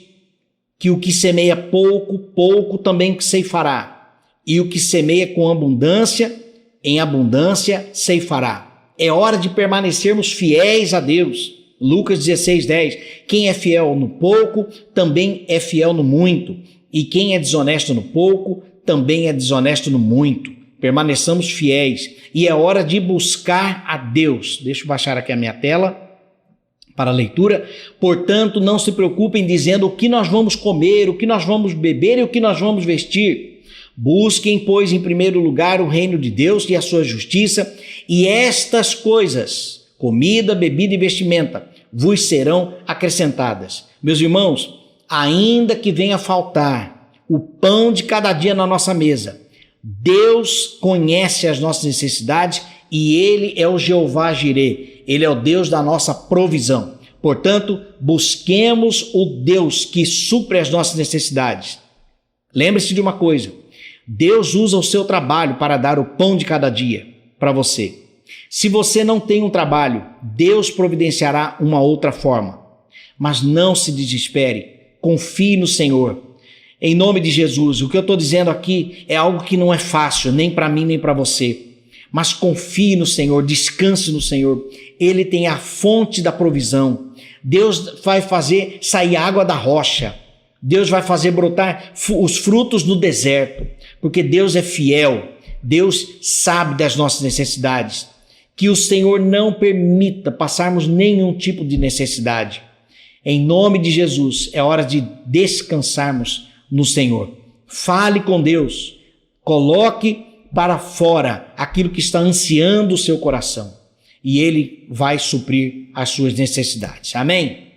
que o que semeia pouco, pouco também ceifará. E o que semeia com abundância, em abundância ceifará. É hora de permanecermos fiéis a Deus. Lucas 16, 10. Quem é fiel no pouco, também é fiel no muito. E quem é desonesto no pouco, também é desonesto no muito. Permaneçamos fiéis. E é hora de buscar a Deus. Deixa eu baixar aqui a minha tela para a leitura. Portanto, não se preocupem dizendo o que nós vamos comer, o que nós vamos beber e o que nós vamos vestir. Busquem, pois, em primeiro lugar o reino de Deus e a sua justiça, e estas coisas, comida, bebida e vestimenta, vos serão acrescentadas. Meus irmãos, ainda que venha faltar o pão de cada dia na nossa mesa, Deus conhece as nossas necessidades e Ele é o Jeová Jirê, Ele é o Deus da nossa provisão. Portanto, busquemos o Deus que supre as nossas necessidades. Lembre-se de uma coisa, Deus usa o seu trabalho para dar o pão de cada dia para você. Se você não tem um trabalho, Deus providenciará uma outra forma. Mas não se desespere, confie no Senhor. Em nome de Jesus, o que eu estou dizendo aqui é algo que não é fácil, nem para mim, nem para você. Mas confie no Senhor, descanse no Senhor. Ele tem a fonte da provisão. Deus vai fazer sair água da rocha. Deus vai fazer brotar os frutos no deserto, porque Deus é fiel. Deus sabe das nossas necessidades. Que o Senhor não permita passarmos nenhum tipo de necessidade. Em nome de Jesus, é hora de descansarmos no Senhor. Fale com Deus. Coloque para fora aquilo que está ansiando o seu coração. E Ele vai suprir as suas necessidades. Amém?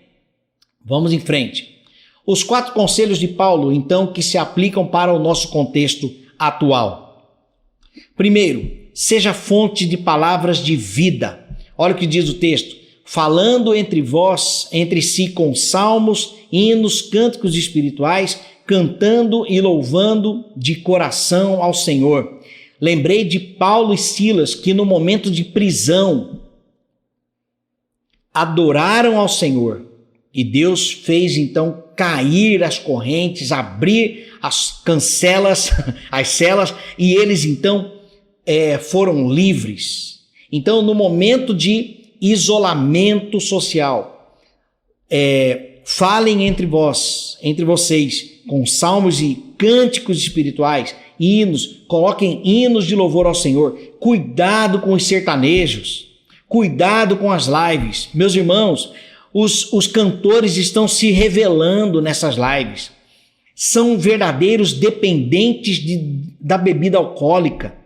Vamos em frente. Os 4 conselhos de Paulo, então, que se aplicam para o nosso contexto atual. Primeiro, seja fonte de palavras de vida. Olha o que diz o texto. Falando entre vós, entre si com salmos, hinos, cânticos espirituais, cantando e louvando de coração ao Senhor. Lembrei de Paulo e Silas que no momento de prisão adoraram ao Senhor. E Deus fez então cair as correntes, abrir as cancelas, as celas, e eles então foram livres. Então, no momento de isolamento social, falem entre vocês, com salmos e cânticos espirituais, hinos, coloquem hinos de louvor ao Senhor. Cuidado com os sertanejos, cuidado com as lives. Meus irmãos, os cantores estão se revelando nessas lives. São verdadeiros dependentes da bebida alcoólica.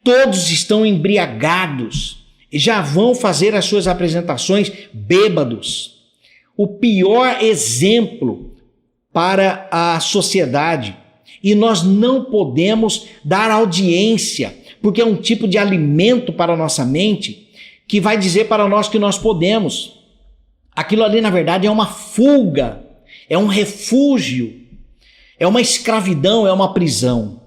Todos estão embriagados e já vão fazer as suas apresentações bêbados. O pior exemplo para a sociedade. E nós não podemos dar audiência, porque é um tipo de alimento para a nossa mente que vai dizer para nós que nós podemos. Aquilo ali, na verdade, é uma fuga, é um refúgio, é uma escravidão, é uma prisão.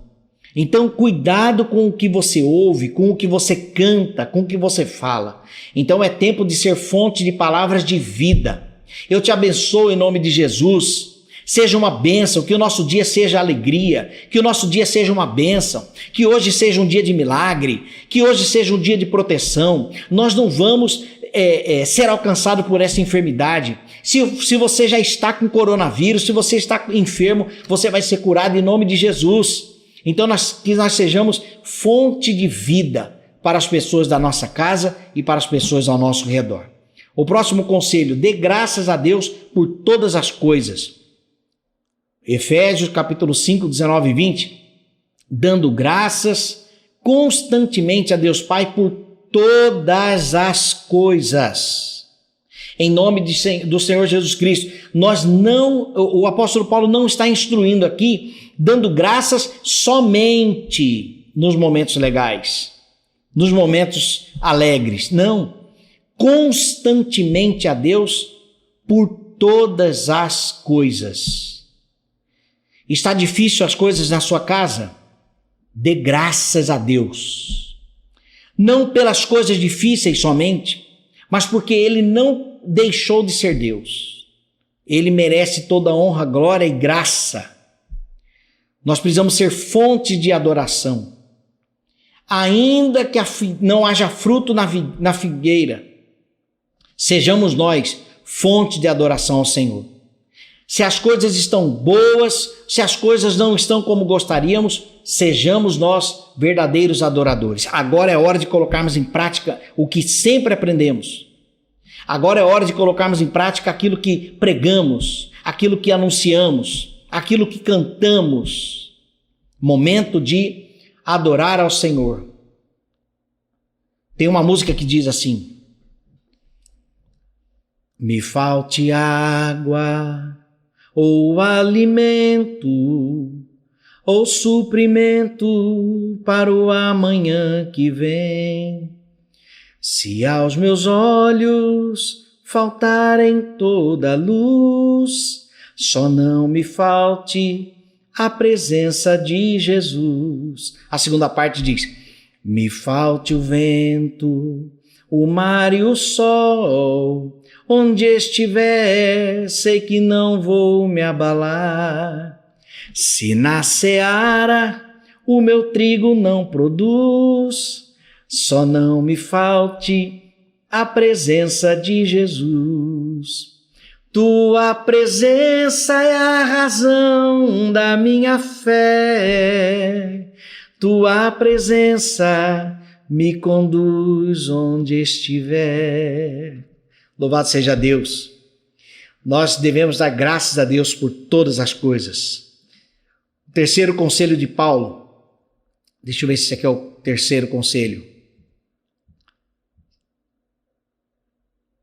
Então, cuidado com o que você ouve, com o que você canta, com o que você fala. Então, é tempo de ser fonte de palavras de vida. Eu te abençoo em nome de Jesus. Seja uma bênção, que o nosso dia seja alegria, que o nosso dia seja uma bênção, que hoje seja um dia de milagre, que hoje seja um dia de proteção. Nós não vamos ser alcançados por essa enfermidade. Se você já está com coronavírus, se você está enfermo, você vai ser curado em nome de Jesus. Então, que nós sejamos fonte de vida para as pessoas da nossa casa e para as pessoas ao nosso redor. O próximo conselho: dê graças a Deus por todas as coisas. Efésios capítulo 5, 19 e 20. Dando graças constantemente a Deus Pai por todas as coisas. Em nome do Senhor Jesus Cristo. O apóstolo Paulo não está instruindo aqui, dando graças somente nos momentos legais, nos momentos alegres. Não. Constantemente a Deus por todas as coisas. Está difícil as coisas na sua casa? Dê graças a Deus. Não pelas coisas difíceis somente, mas porque Ele não deixou de ser Deus. Ele merece toda honra, glória e graça. Nós precisamos ser fonte de adoração. Ainda que não haja fruto na figueira, sejamos nós fonte de adoração ao Senhor. Se as coisas estão boas, se as coisas não estão como gostaríamos, sejamos nós verdadeiros adoradores. Agora é hora de colocarmos em prática o que sempre aprendemos. Agora é hora de colocarmos em prática aquilo que pregamos, aquilo que anunciamos, aquilo que cantamos. Momento de adorar ao Senhor. Tem uma música que diz assim: me falte água, ou alimento, ou suprimento para o amanhã que vem. Se aos meus olhos faltarem toda a luz, só não me falte a presença de Jesus. A segunda parte diz: me falte o vento, o mar e o sol, onde estiver, sei que não vou me abalar. Se na seara o meu trigo não produz, só não me falte a presença de Jesus. Tua presença é a razão da minha fé. Tua presença me conduz onde estiver. Louvado seja Deus. Nós devemos dar graças a Deus por todas as coisas. O terceiro conselho de Paulo. Deixa eu ver se esse aqui é o terceiro conselho.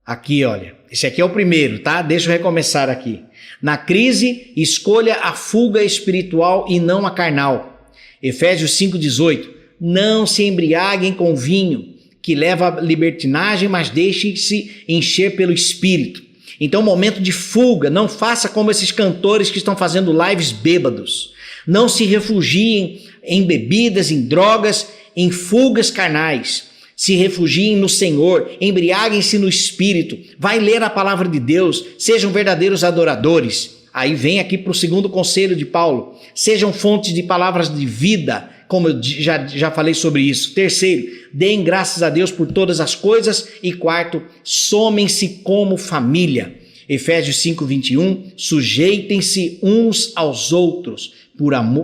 Aqui, olha. Esse aqui é o primeiro, tá? Deixa eu recomeçar aqui. Na crise, escolha a fuga espiritual e não a carnal. Efésios 5,18. Não se embriaguem com vinho, que leva à libertinagem, mas deixem-se encher pelo Espírito. Então, momento de fuga, não faça como esses cantores que estão fazendo lives bêbados. Não se refugiem em bebidas, em drogas, em fugas carnais. Se refugiem no Senhor, embriaguem-se no Espírito. Vai ler a palavra de Deus, sejam verdadeiros adoradores. Aí vem aqui para o segundo conselho de Paulo. Sejam fontes de palavras de vida, como eu já falei sobre isso. Terceiro, deem graças a Deus por todas as coisas. E quarto, somem-se como família. Efésios 5:21, sujeitem-se uns aos outros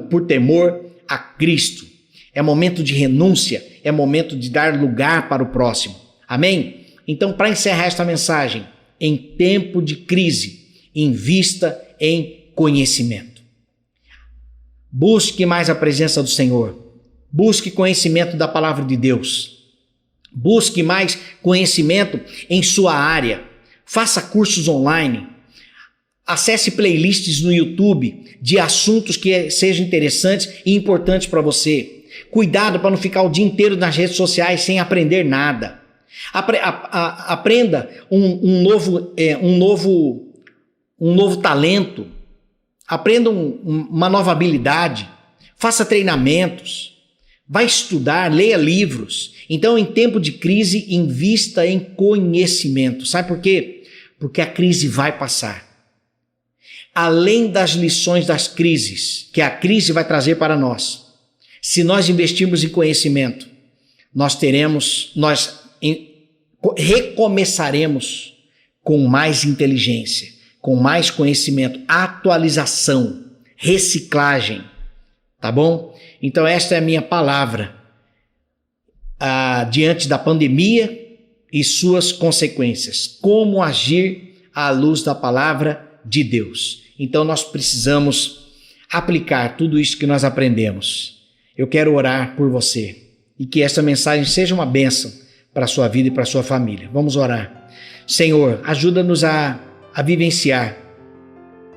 por temor a Cristo. É momento de renúncia, é momento de dar lugar para o próximo. Amém? Então, para encerrar esta mensagem, em tempo de crise, invista em conhecimento. Busque mais a presença do Senhor. Busque conhecimento da palavra de Deus. Busque mais conhecimento em sua área. Faça cursos online. Acesse playlists no YouTube de assuntos que sejam interessantes e importantes para você. Cuidado para não ficar o dia inteiro nas redes sociais sem aprender nada. Aprenda um novo talento. Aprenda uma nova habilidade. Faça treinamentos. Vai estudar, leia livros. Então, em tempo de crise, invista em conhecimento. Sabe por quê? Porque a crise vai passar. Além das lições das crises, que a crise vai trazer para nós, se nós investirmos em conhecimento, nós recomeçaremos com mais inteligência, com mais conhecimento, atualização, reciclagem, tá bom? Então esta é a minha palavra diante da pandemia e suas consequências. Como agir à luz da palavra de Deus. Então nós precisamos aplicar tudo isso que nós aprendemos. Eu quero orar por você e que esta mensagem seja uma bênção para a sua vida e para a sua família. Vamos orar. Senhor, ajuda-nos a vivenciar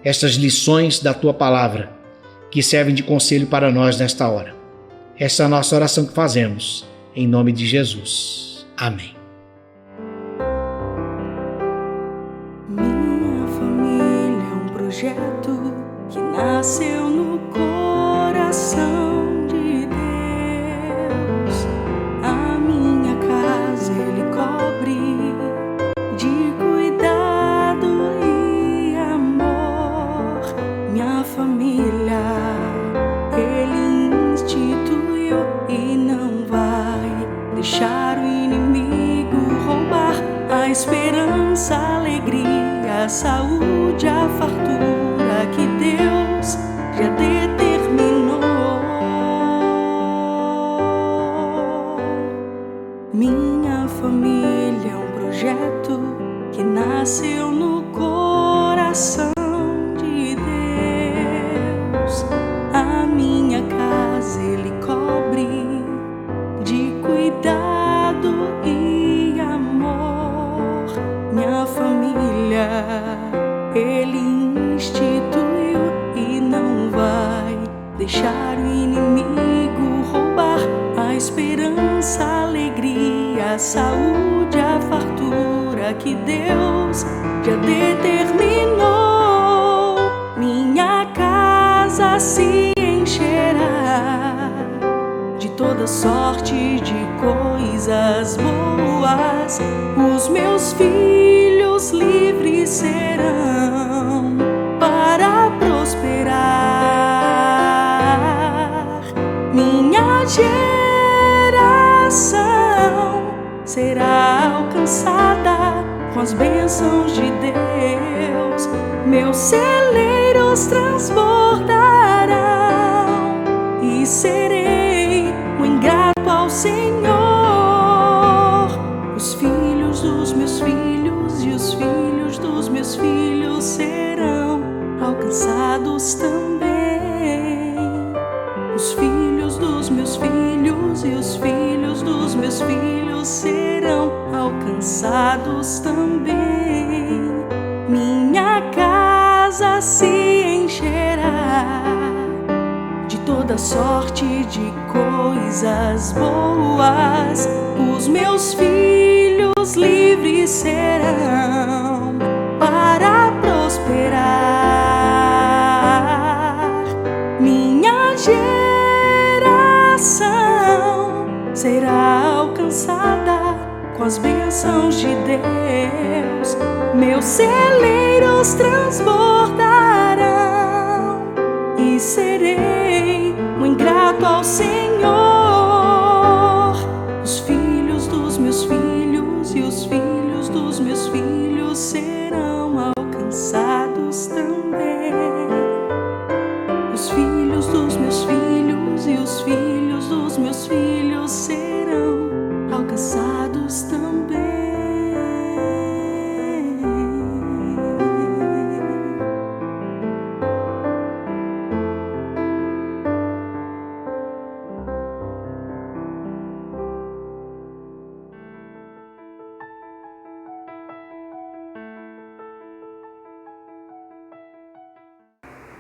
estas lições da Tua palavra que servem de conselho para nós nesta hora. Essa é a nossa oração que fazemos, em nome de Jesus. Amém. Minha família é um projeto que nasceu no coração de Deus. A minha casa Ele cobre de cuidado e amor. Minha família Ele instituiu e não vai deixar o inimigo roubar a esperança, a alegria, a saúde, a fartura que Deus já determinou. Minha família é um projeto que nasceu no coração de Deus. A minha casa Ele cobre de cuidado e amor. Minha família Ele instituiu e não vai deixar o inimigo roubar a esperança, a alegria, a saúde, a fartura que Deus já determinou. Minha casa se encherá de toda sorte de coisas boas. Os meus filhos livres serão para prosperar. Minha geração será alcançada com as bênçãos de Deus. Meus celeiros transbordarão e serei um ingrato ao Senhor. Os filhos dos meus filhos e os filhos dos meus filhos serão alcançados também. Minha casa se encherá de toda sorte de coisas boas. Os meus filhos livres serão para prosperar. Minha geração será alcançada com as bênçãos de Deus. Meus celeiros transbordarão e serei muito grato ao Senhor. Os filhos dos meus filhos e os filhos dos meus filhos serão alcançados também. Os filhos dos meus filhos e os filhos dos meus filhos serão alcançados também.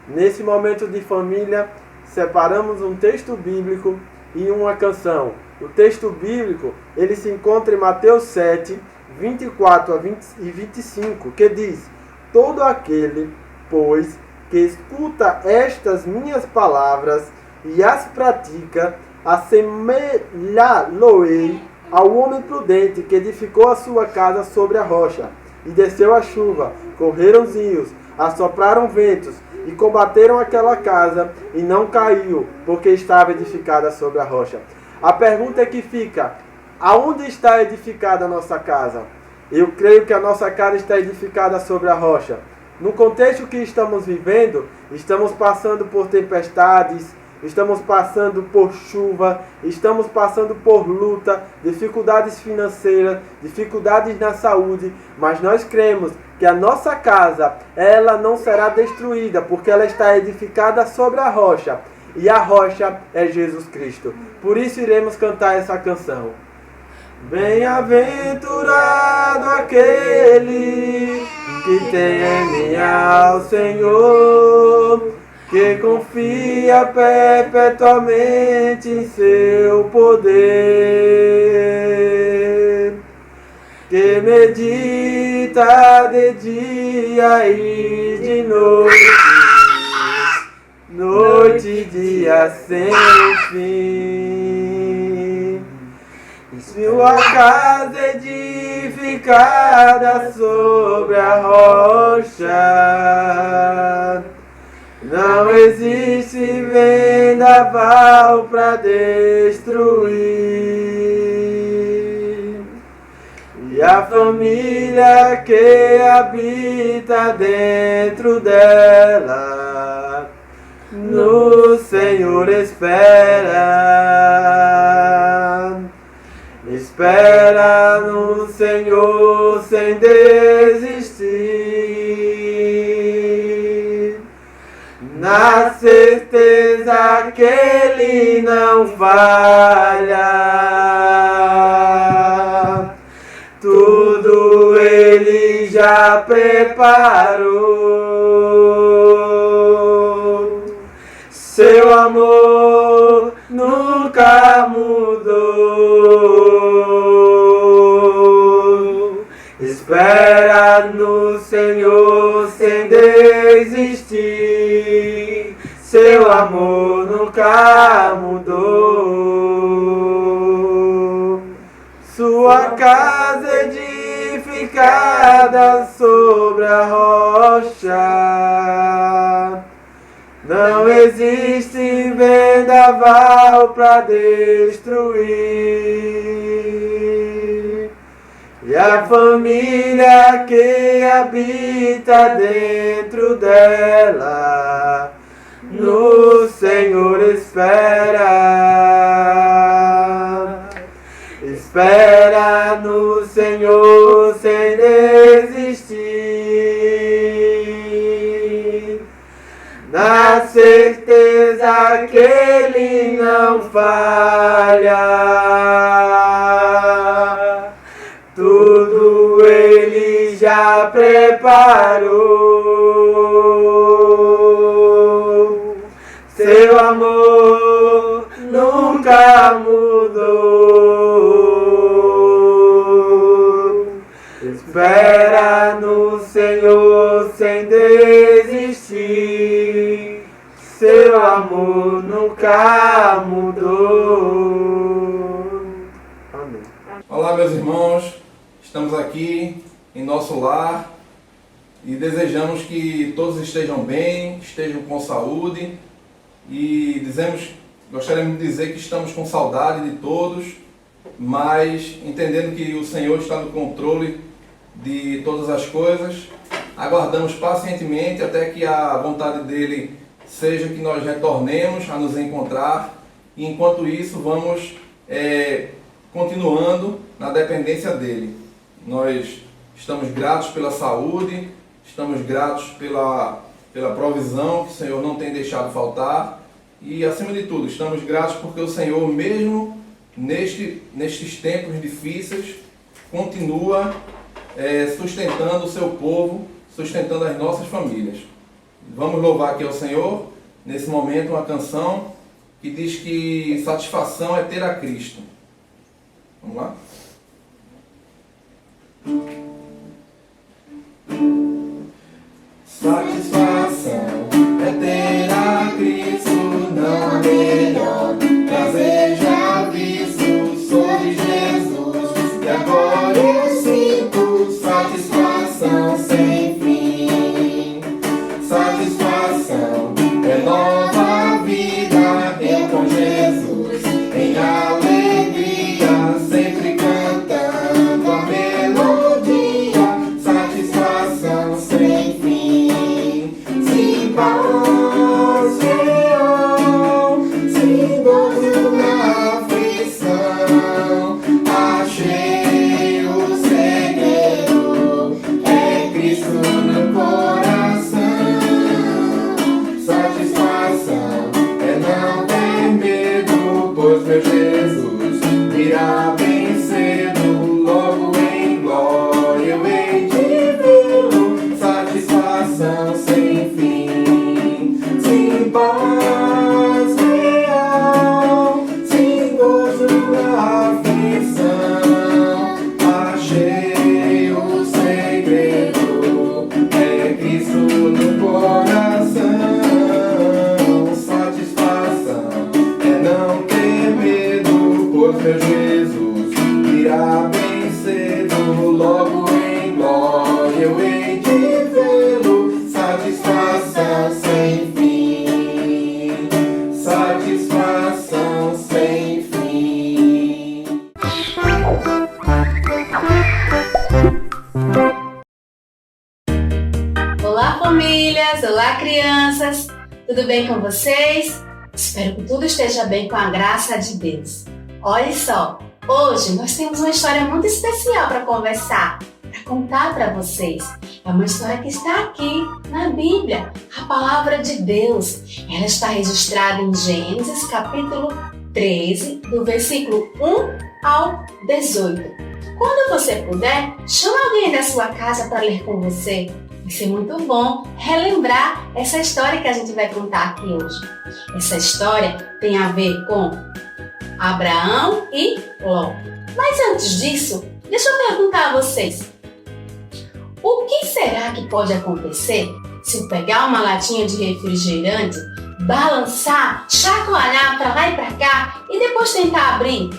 Nesse momento de família, separamos um texto bíblico e uma canção. O texto bíblico, ele se encontra em Mateus 7, 24 e 25, que diz: todo aquele, pois, que escuta estas minhas palavras e as pratica, assemelhá-lo-ei ao homem prudente que edificou a sua casa sobre a rocha. E desceu a chuva, correram os rios, assopraram ventos, e combateram aquela casa, e não caiu, porque estava edificada sobre a rocha. A pergunta é que fica: aonde está edificada a nossa casa? Eu creio que a nossa casa está edificada sobre a rocha. No contexto que estamos vivendo, estamos passando por tempestades, estamos passando por chuva, estamos passando por luta, dificuldades financeiras, dificuldades na saúde, mas nós cremos que a nossa casa, ela não será destruída, porque ela está edificada sobre a rocha, e a rocha é Jesus Cristo. Por isso iremos cantar essa canção. Bem-aventurado aquele que teme ao Senhor, que confia perpetuamente em seu poder, que medita de dia e de noite, noite e dia sem fim. Sua casa edificada sobre a rocha, não existe vendaval para destruir. E a família que habita dentro dela, no Senhor espera. Espera no Senhor sem desistir, na certeza que Ele não falha. Tudo Ele já preparou. Seu amor nunca mudou. Espera no Senhor sem desistir. Seu amor nunca mudou. Sua casa edificada sobre a rocha, não existe vendaval para destruir. E a família que habita dentro dela, no Senhor espera. Espera no Senhor sem desistir, na certeza mas aquele não falha. Tudo ele já preparou. Seu amor nunca mudou. Espera no Senhor sem desistir. Seu amor nunca mudou. Amém. Olá, meus irmãos. Estamos aqui em nosso lar e desejamos que todos estejam bem, estejam com saúde e gostaríamos de dizer que estamos com saudade de todos, mas entendendo que o Senhor está no controle de todas as coisas, aguardamos pacientemente até que a vontade dele seja que nós retornemos a nos encontrar e enquanto isso vamos continuando na dependência dele. Nós estamos gratos pela saúde, estamos gratos pela provisão que o Senhor não tem deixado faltar e, acima de tudo, estamos gratos porque o Senhor, mesmo nestes tempos difíceis, continua sustentando o seu povo, sustentando as nossas famílias. Vamos louvar aqui ao Senhor, nesse momento, uma canção que diz que satisfação é ter a Cristo. Vamos lá? Satisfação é ter a Cristo, não há melhor prazer já visto sobre Jesus. E agora eu sinto satisfação sem fim. Satisfação é nova vida, eu com Jesus em alegria, sempre cantando a melodia. Satisfação sem fim, sem paz real, sem dor na aflição. Achei o segredo, é Cristo no coração. Satisfação é não ter medo, pois meu Jesus virá bem cedo, logo em glória eu hei de vê-lo. Satisfação sem fim, sem paz real, sem gozo na aflição. Achei o segredo, é Cristo no coração. Satisfação é não ter medo, pois meu Jesus virá bem cedo, logo em glória eu hei de vê-lo. Satisfação sem fim, satisfação sem fim. Olá, famílias! Olá, crianças! Tudo bem com vocês? Espero que tudo esteja bem com a graça de Deus. Olha só, hoje nós temos uma história muito especial para conversar, para contar para vocês. É uma história que está aqui na Bíblia, a Palavra de Deus. Ela está registrada em Gênesis, capítulo 13, do versículo 1 ao 18. Quando você puder, chama alguém da sua casa para ler com você. Vai ser muito bom relembrar essa história que a gente vai contar aqui hoje. Essa história tem a ver com Abraão e Ló. Mas antes disso, deixa eu perguntar a vocês. O que será que pode acontecer se eu pegar uma latinha de refrigerante, balançar, chacoalhar para lá e para cá e depois tentar abrir?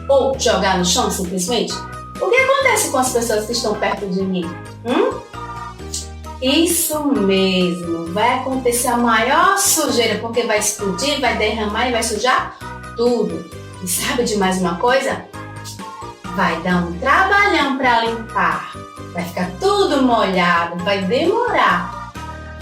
Ou jogar no chão simplesmente? O que acontece com as pessoas que estão perto de mim? Isso mesmo, vai acontecer a maior sujeira, porque vai explodir, vai derramar e vai sujar tudo. E sabe de mais uma coisa? Vai dar um trabalhão para limpar, vai ficar tudo molhado, vai demorar.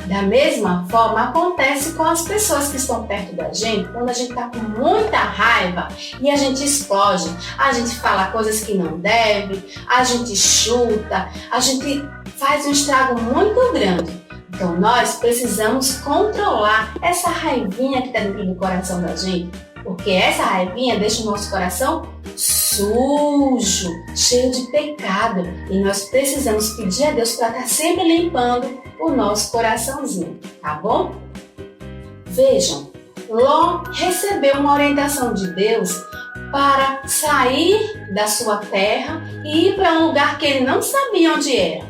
Da mesma forma acontece com as pessoas que estão perto da gente, quando a gente está com muita raiva e a gente explode, a gente fala coisas que não deve, a gente chuta, a gente faz um estrago muito grande. Então nós precisamos controlar essa raivinha que está dentro do coração da gente, porque essa raivinha deixa o nosso coração sujo, cheio de pecado, e nós precisamos pedir a Deus para estar sempre limpando o nosso coraçãozinho, tá bom? Vejam, Ló recebeu uma orientação de Deus para sair da sua terra e ir para um lugar que ele não sabia onde era.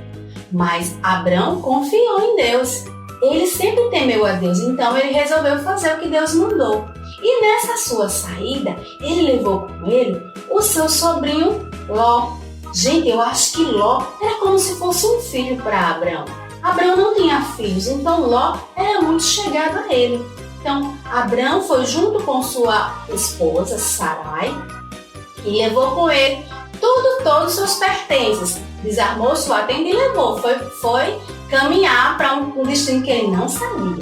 Mas Abrão confiou em Deus. Ele sempre temeu a Deus, então ele resolveu fazer o que Deus mandou. E nessa sua saída, ele levou com ele o seu sobrinho Ló. Gente, eu acho que Ló era como se fosse um filho para Abrão. Abrão não tinha filhos, então Ló era muito chegado a ele. Então, Abrão foi junto com sua esposa, Sarai, e levou com ele todos os seus pertences. Desarmou sua tenda e levou. Foi caminhar para um destino que ele não sabia.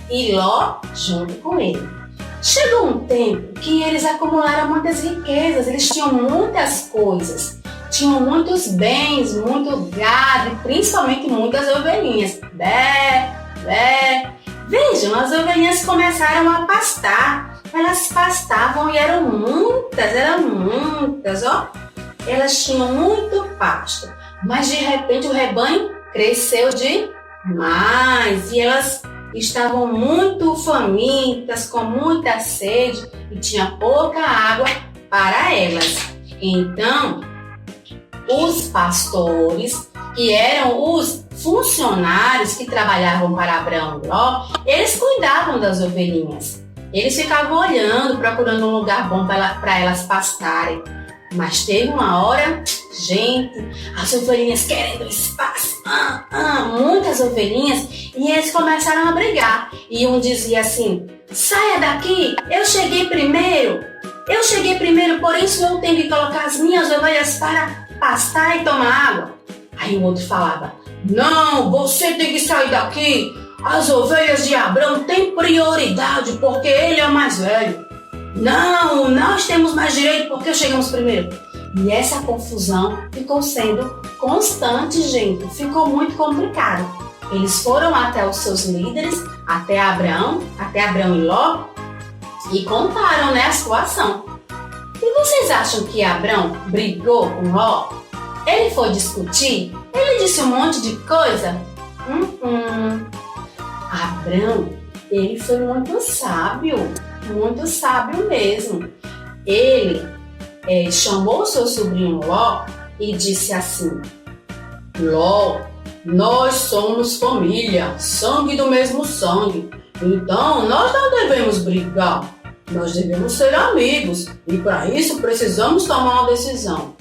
E Ló junto com ele. Chegou um tempo que eles acumularam muitas riquezas, eles tinham muitas coisas. Tinham muitos bens, muito gado e principalmente muitas ovelhinhas. Vejam, as ovelhinhas começaram a pastar. Elas pastavam e eram muitas, ó. Elas tinham muito pasto, mas de repente o rebanho cresceu demais e elas estavam muito famintas, com muita sede e tinha pouca água para elas. Então, os pastores, que eram os funcionários que trabalhavam para Abrão e Ló, eles cuidavam das ovelhinhas. Eles ficavam olhando, procurando um lugar bom para elas pastarem. Mas teve uma hora, gente, as ovelhinhas querendo espaço, muitas ovelhinhas, e eles começaram a brigar. E um dizia assim: saia daqui, eu cheguei primeiro, por isso eu tenho que colocar as minhas ovelhas para pastar e tomar água. Aí o outro falava: não, você tem que sair daqui, as ovelhas de Abrão têm prioridade porque ele é o mais velho. Não, nós temos mais direito porque chegamos primeiro. E essa confusão ficou sendo constante, gente. Ficou muito complicado. Eles foram até os seus líderes, até Abrão e Ló, e contaram, a situação. E vocês acham que Abrão brigou com Ló? Ele foi discutir? Ele disse um monte de coisa? Abrão, ele foi muito sábio mesmo. Ele chamou o seu sobrinho Ló e disse assim: Ló, nós somos família, sangue do mesmo sangue, então nós não devemos brigar, nós devemos ser amigos e para isso precisamos tomar uma decisão.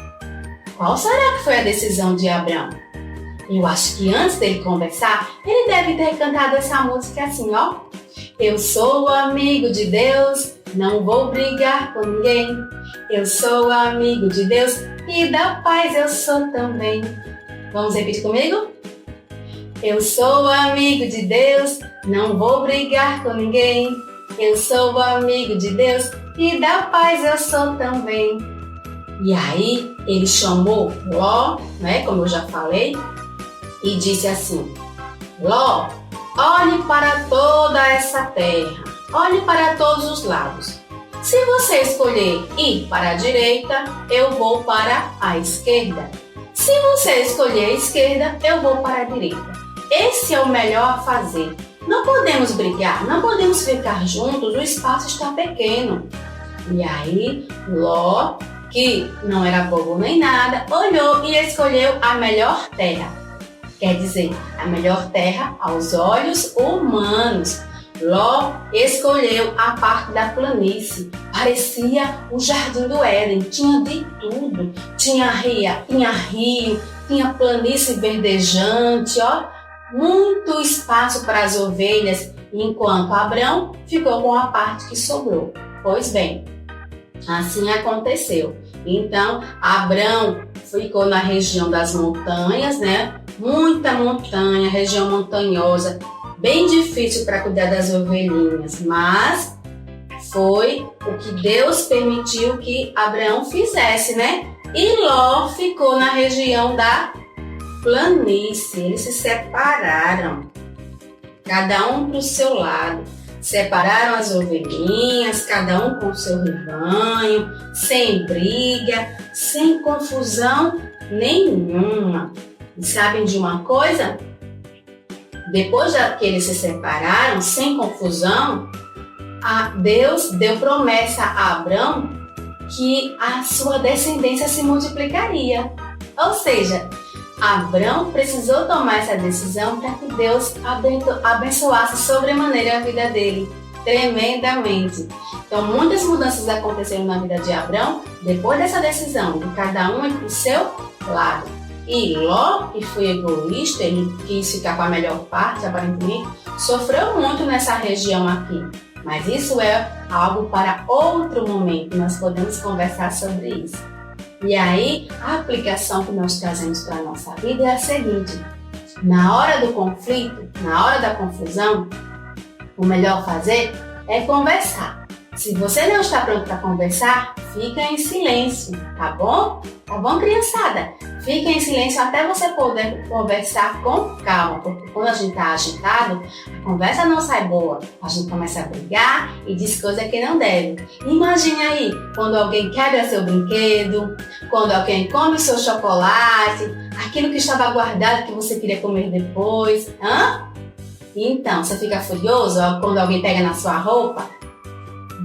Qual será que foi a decisão de Abrão? Eu acho que antes dele conversar, ele deve ter cantado essa música assim, ó: eu sou amigo de Deus, não vou brigar com ninguém. Eu sou amigo de Deus e da paz eu sou também. Vamos repetir comigo? Eu sou amigo de Deus, não vou brigar com ninguém. Eu sou amigo de Deus e da paz eu sou também. E aí ele chamou Ló, como eu já falei, e disse assim: Ló, olhe para toda essa terra, olhe para todos os lados. Se você escolher ir para a direita, eu vou para a esquerda. Se você escolher a esquerda, eu vou para a direita. Esse é o melhor a fazer. Não podemos brigar, não podemos ficar juntos, o espaço está pequeno. E aí, Ló, que não era bobo nem nada, olhou e escolheu a melhor terra. Quer dizer, a melhor terra aos olhos humanos. Ló escolheu a parte da planície. Parecia o jardim do Éden, tinha de tudo. Tinha rio, tinha planície verdejante, muito espaço para as ovelhas, enquanto Abrão ficou com a parte que sobrou. Pois bem, assim aconteceu. Então, Abrão ficou na região das montanhas, muita montanha, região montanhosa, bem difícil para cuidar das ovelhinhas, mas foi o que Deus permitiu que Abraão fizesse, E Ló ficou na região da planície, eles se separaram. cada um para o seu lado. Separaram as ovelhinhas, cada um com o seu rebanho, sem briga, sem confusão nenhuma. E sabem de uma coisa? Depois que eles se separaram, sem confusão, Deus deu promessa a Abrão que a sua descendência se multiplicaria. Ou seja, Abrão precisou tomar essa decisão para que Deus abençoasse sobremaneira a vida dele, tremendamente. Então, muitas mudanças aconteceram na vida de Abrão depois dessa decisão, de cada um ir para o seu lado. E Ló, que foi egoísta, ele quis ficar com a melhor parte, aparentemente, sofreu muito nessa região aqui. Mas isso é algo para outro momento, nós podemos conversar sobre isso. E aí, a aplicação que nós trazemos para a nossa vida é a seguinte: na hora do conflito, na hora da confusão, o melhor fazer é conversar. Se você não está pronto para conversar, fica em silêncio, tá bom? Tá bom, criançada? Fica em silêncio até você poder conversar com calma, porque quando a gente está agitado, a conversa não sai boa. A gente começa a brigar e diz coisa que não deve. Imagine aí, quando alguém quebra seu brinquedo, quando alguém come seu chocolate, aquilo que estava guardado que você queria comer depois. Então, você fica furioso quando alguém pega na sua roupa?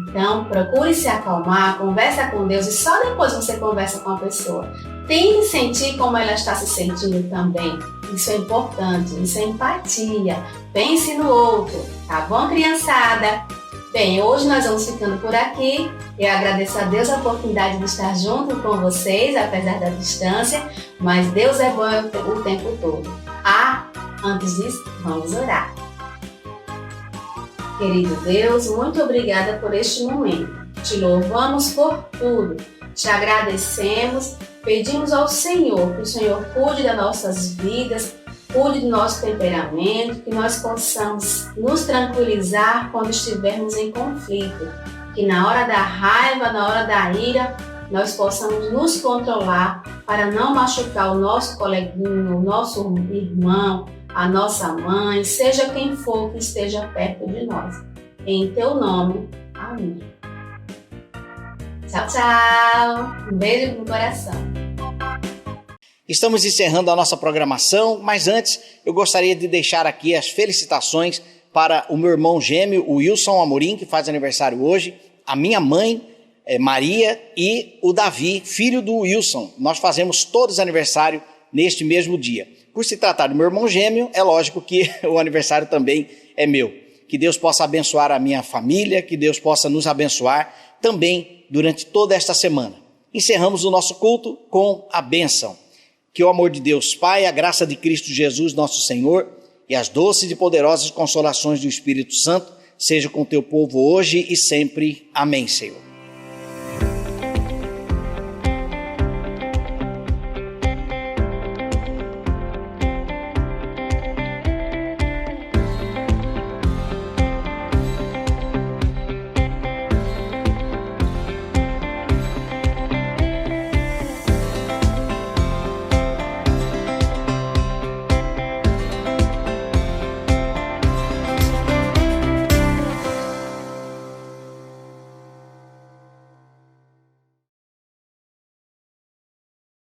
Então, procure se acalmar, conversa com Deus e só depois você conversa com a pessoa. Tente sentir como ela está se sentindo também. Isso é importante, isso é empatia. Pense no outro, tá bom, criançada? Bem, hoje nós vamos ficando por aqui. Eu agradeço a Deus a oportunidade de estar junto com vocês, apesar da distância, mas Deus é bom o tempo todo. Antes disso, vamos orar. Querido Deus, muito obrigada por este momento. Te louvamos por tudo. Te agradecemos. Pedimos ao Senhor que o Senhor cuide das nossas vidas, cuide do nosso temperamento, que nós possamos nos tranquilizar quando estivermos em conflito. Que na hora da raiva, na hora da ira, nós possamos nos controlar para não machucar o nosso coleguinha, o nosso irmão, a nossa mãe, seja quem for que esteja perto de nós. Em teu nome, amém. Tchau, tchau. Um beijo no coração. Estamos encerrando a nossa programação, mas antes eu gostaria de deixar aqui as felicitações para o meu irmão gêmeo, o Wilson Amorim, que faz aniversário hoje, a minha mãe, Maria, e o Davi, filho do Wilson. Nós fazemos todos aniversário neste mesmo dia. Por se tratar do meu irmão gêmeo, é lógico que o aniversário também é meu. Que Deus possa abençoar a minha família, que Deus possa nos abençoar também durante toda esta semana. Encerramos o nosso culto com a bênção. Que o amor de Deus Pai, a graça de Cristo Jesus, nosso Senhor, e as doces e poderosas consolações do Espírito Santo seja com o teu povo hoje e sempre. Amém, Senhor.